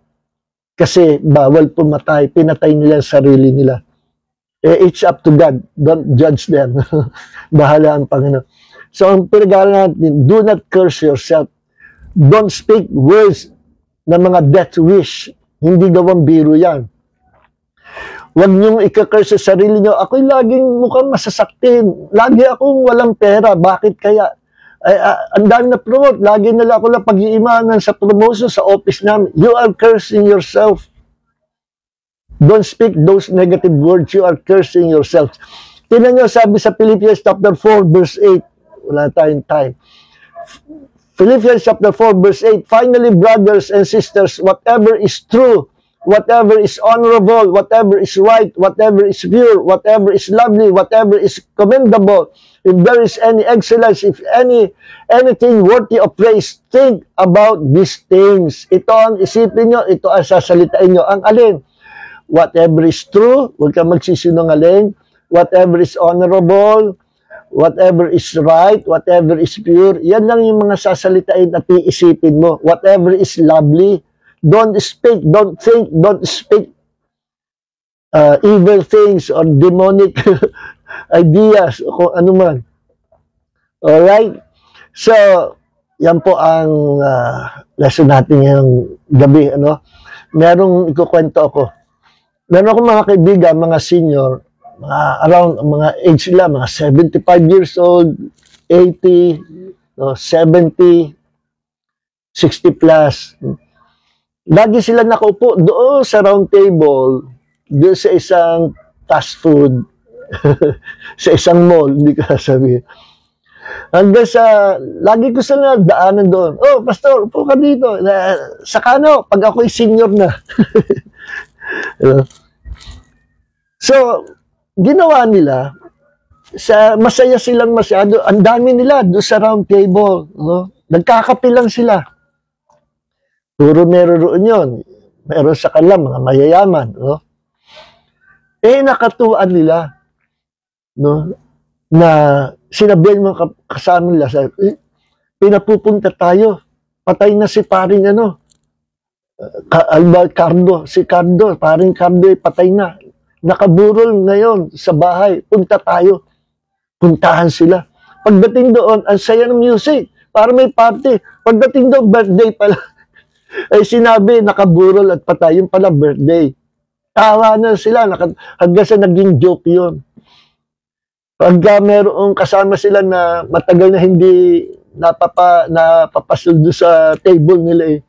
kasi bawal pumatay, pinatay nila ang sarili nila. It's up to God. Don't judge them. Bahala ang Panginoon. So, ang pinag-aaral natin, do not curse yourself. Don't speak words na mga death wish. Hindi gawang biro yan. Huwag niyong ika-curse sa sarili niyo. Ako'y laging mukhang masasaktin. Lagi akong walang pera. Bakit kaya? Ang dami na promote. Lagi nila ako na pag-iimanan sa promotion sa office namin. You are cursing yourself. Don't speak those negative words. You are cursing yourself. Tingnan niyo, sabi sa Philippians chapter 4, verse 8. Wala tayong time. Philippians chapter 4, verse 8. Finally, brothers and sisters, whatever is true, whatever is honorable, whatever is right, whatever is pure, whatever is lovely, whatever is commendable, if there is any excellence, if anything worthy of praise, think about these things. Ito ang isipin nyo, ito ang sasalitain nyo. Ang alin? Whatever is true, huwag kang magsisinungaling. Whatever is honorable, whatever is right, whatever is pure, yan lang yung mga sasalitain at iisipin mo. Whatever is lovely, don't speak, don't think, don't speak evil things or demonic ideas o kung ano man. Alright? So, yan po ang lesson natin ngayong gabi. Merong ikukwento ako. Meron akong mga kaibigan, mga senior, around mga age sila, mga 75 years old, 80, 70, 60 plus. Lagi sila nakaupo doon sa round table, doon sa isang fast food, sa isang mall, hindi ko sasabihin. Hanggang sa, lagi ko sila daanan doon. Oh, pastor, upo ka dito. Sa kano, pag ako'y senior na. So, ginawa nila, masaya silang masyado. Ang dami nila doon sa round table. Nagkakape lang sila. Puro meron yun. Meron sa kanila, mga mayayaman. Nakatuwaan nila. Na sinabihan mga kasama nila, pinapupunta tayo. Patay na si paring Cardo. Si Cardo, paring Cardo, patay na. Nakaburol ngayon sa bahay. Punta tayo. Puntahan sila. Pagdating doon, ang saya ng music. Para may party. Pagdating doon, birthday pala. Ay sinabi, nakaburol at patay. Yung pala birthday. Tawa na sila. Hanggang sa naging joke yun. Pagka merong kasama sila na matagal na hindi napapasuldo sa table nila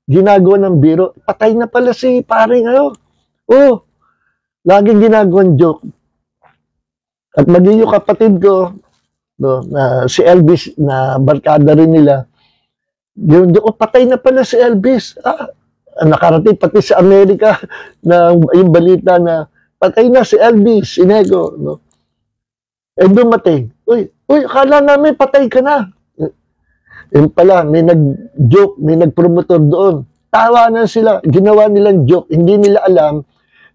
ginagawa ng biro, patay na pala si pare ngayon. Oh, laging ginagawang joke. At maging yung kapatid ko, no, na si Elvis, na barkada rin nila, patay na pala si Elvis. Nakarating pati sa Amerika na yung balita na patay na si Elvis, si Nego, no. Dumating, uy, akala namin patay ka na. Yun pala, may nag-joke, may nag-promotor doon. Tawanan sila, ginawa nilang joke, hindi nila alam,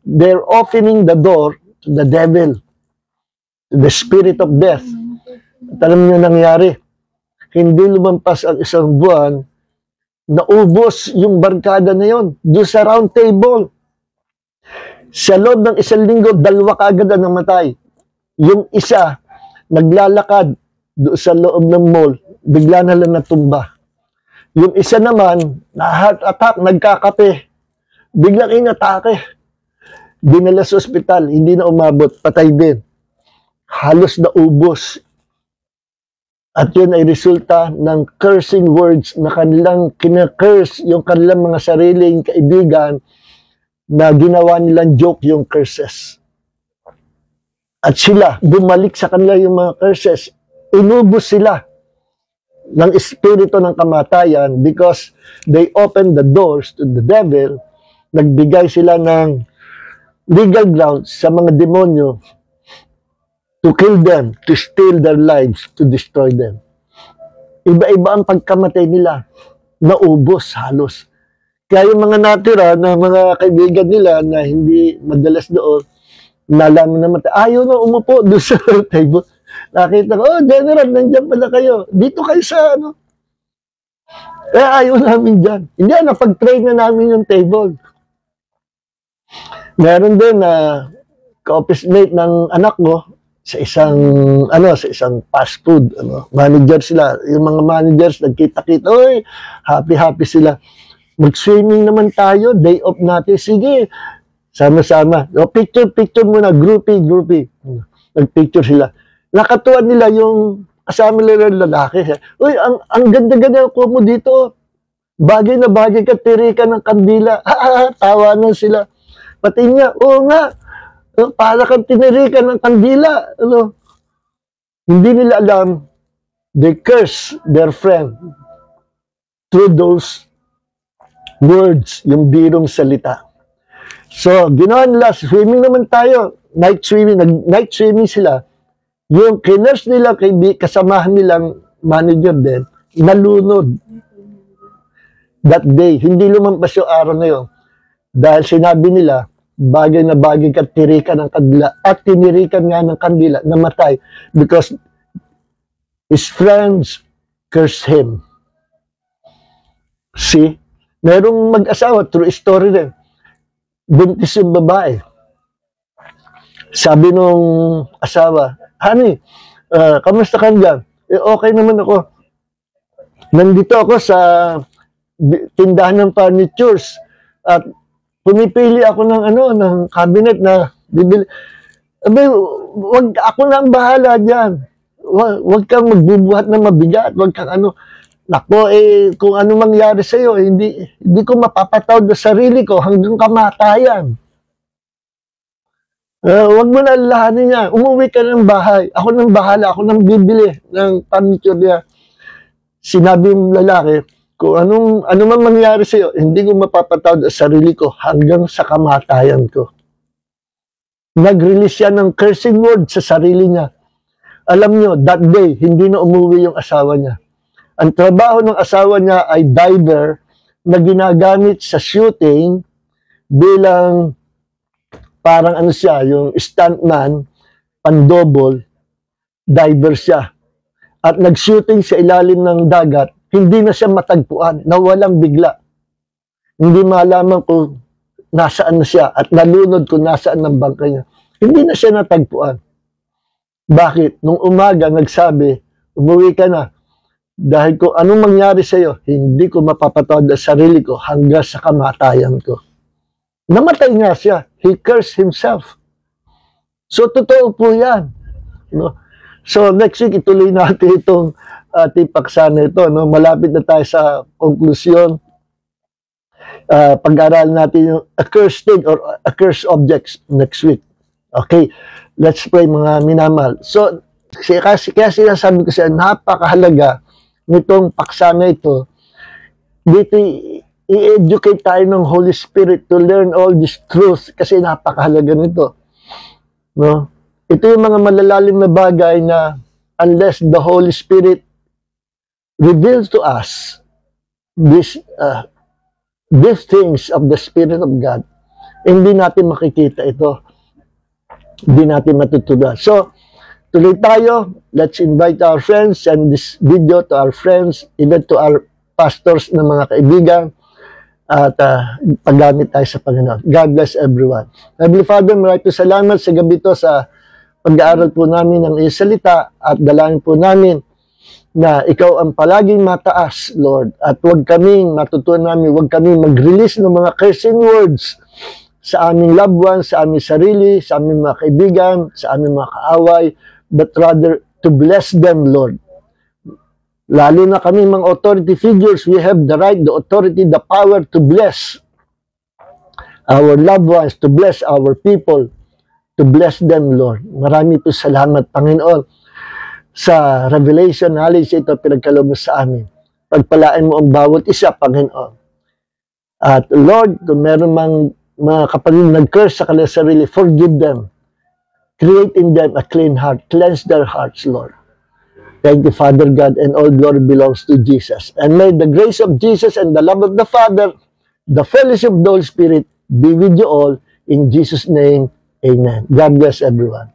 they're opening the door to the devil, to the spirit of death. At alam niyo nangyari, hindi lumampas ang isang buwan, naubos yung barkada na yon doon sa round table. Sa loob ng isang linggo, 2 kaagad ang namatay. Yung isa, naglalakad doon sa loob ng mall, bigla na lang natumba. Yung isa naman, na-heart attack, nagkakape, biglang inatake. Dinala sa ospital, hindi na umabot, patay din. Halos naubos. At yun ay resulta ng cursing words na kanilang kinakurse yung kanilang mga sariling kaibigan na ginawa nilang joke yung curses. At sila, bumalik sa kanila yung mga curses. Inubos sila ng espiritu ng kamatayan because they opened the doors to the devil. Nagbigay sila ng legal grounds sa mga demonyo to kill them, to steal their lives, to destroy them. Iba-iba ang pagkamatay nila. Naubos halos. Kaya yung mga natira na mga kaibigan nila na hindi madalas doon, nalaman naman, ayaw na umupo doon sa table. Nakita ko, General, nandiyan pala kayo. Dito kayo sa ano. Ayaw namin dyan. Hindi, napag-train na namin yung table. Meron din na ka-office mate ng anak ko sa isang fast food, manager sila. Yung mga managers, nagkita-kita, oy, happy sila. Mag-swimming naman tayo, day off natin. Sige, sama-sama. Picture muna, groupie. Nag-picture sila. Nakatuwa nila yung kasama nila ng lalaki. Uy, ang ganda-ganda ko mo dito. Bagay na bagay ka, tiri ka ng kandila. Tawanan sila. Pati niya, oo nga. Para kang tiniri ka ng kandila. Hindi nila alam, they curse their friend through those words, yung birong salita. So, ginawa nila, swimming naman tayo. Night swimming sila. Yung kinurse nila, kasamahan nilang manager din, nalunod. That day, hindi lumampas yung araw na yun. Dahil sinabi nila, bagay na bagay ka, tirikan ng kandila. At tinirikan nga ng kandila, namatay. Because his friends cursed him. See? Merong mag-asawa, true story rin. Buntis yung babae. Sabi nung asawa, honey, kamusta ka dyan? Okay naman ako. Nandito ako sa tindahan ng furnitures at pumipili ako ng cabinet na bibili. Wag ako na ang bahala dyan. Wag kang magbubuhat na mabigat. Wag kang Nako, kung ano mangyari sa'yo, hindi ko mapapatawad sa sarili ko hanggang kamatayan. Wag mo na alalahanin niya. Umuwi ka ng bahay. Ako nang bahala. Ako nang bibili ng furniture niya. Sinabi yung lalaki, kung ano man mangyari sa'yo, hindi ko mapapatawad sa sarili ko hanggang sa kamatayan ko. Nag-release siya ng cursing word sa sarili niya. Alam niyo, that day, hindi na umuwi yung asawa niya. Ang trabaho ng asawa niya ay diver na ginagamit sa shooting bilang parang siya, yung stuntman, pandobol, diver siya. At nag-shooting sa ilalim ng dagat, hindi na siya matagpuan, nawalang bigla. Hindi malaman kung nasaan na siya at nalunod kung nasaan ang bangka niya. Hindi na siya natagpuan. Bakit? Nung umaga, nagsabi, umuwi ka na. Dahil kung anong mangyari sa iyo, hindi ko mapapatawad sa sarili ko hanggang sa kamatayan ko. Namatay nga siya. He cursed himself. So, totoo po yan. So next week ituloy natin itong ating paksa na ito, no? Malapit na tayo sa konklusyon. Pag-aaralan natin yung accursed thing or accursed objects next week. Okay, let's pray mga minamahal. So, kaya sinasabi ko siya, napakahalaga nitong paksa na ito. Dito, i-educate tayo ng Holy Spirit to learn all this truth kasi napakahalaga nito. No? Ito yung mga malalalim na bagay na unless the Holy Spirit reveals to us these things of the Spirit of God, hindi natin makikita ito. Hindi natin matutunan. So, tuloy tayo. Let's invite our friends, send this video to our friends, even to our pastors na mga kaibigan, at paggamit tayo sa Panginoon. God bless everyone. Heavenly Father, maraming salamat sa gabi ito sa pag-aaral po namin ng iyong salita at dalangin po namin na ikaw ang palaging mataas, Lord, at huwag kaming matutunan namin, huwag kaming mag-release ng mga cursing words sa aming loved ones, sa aming sarili, sa aming mga kaibigan, sa aming mga kaaway, but rather to bless them, Lord. Lalo na kami mga authority figures, we have the right, the authority, the power to bless our loved ones, to bless our people, to bless them, Lord. Marami po salamat, Panginoon, sa revelation, knowledge ito, pinagkaloob mo sa amin. Pagpalain mo ang bawat isa, Panginoon. At Lord, kung meron mang mga kapatid nag-curse sa kanilang sarili, forgive them. Create in them a clean heart. Cleanse their hearts, Lord. Thank you, Father God, and all glory belongs to Jesus. And may the grace of Jesus and the love of the Father, the fellowship of the Holy Spirit be with you all. In Jesus' name, amen. God bless everyone.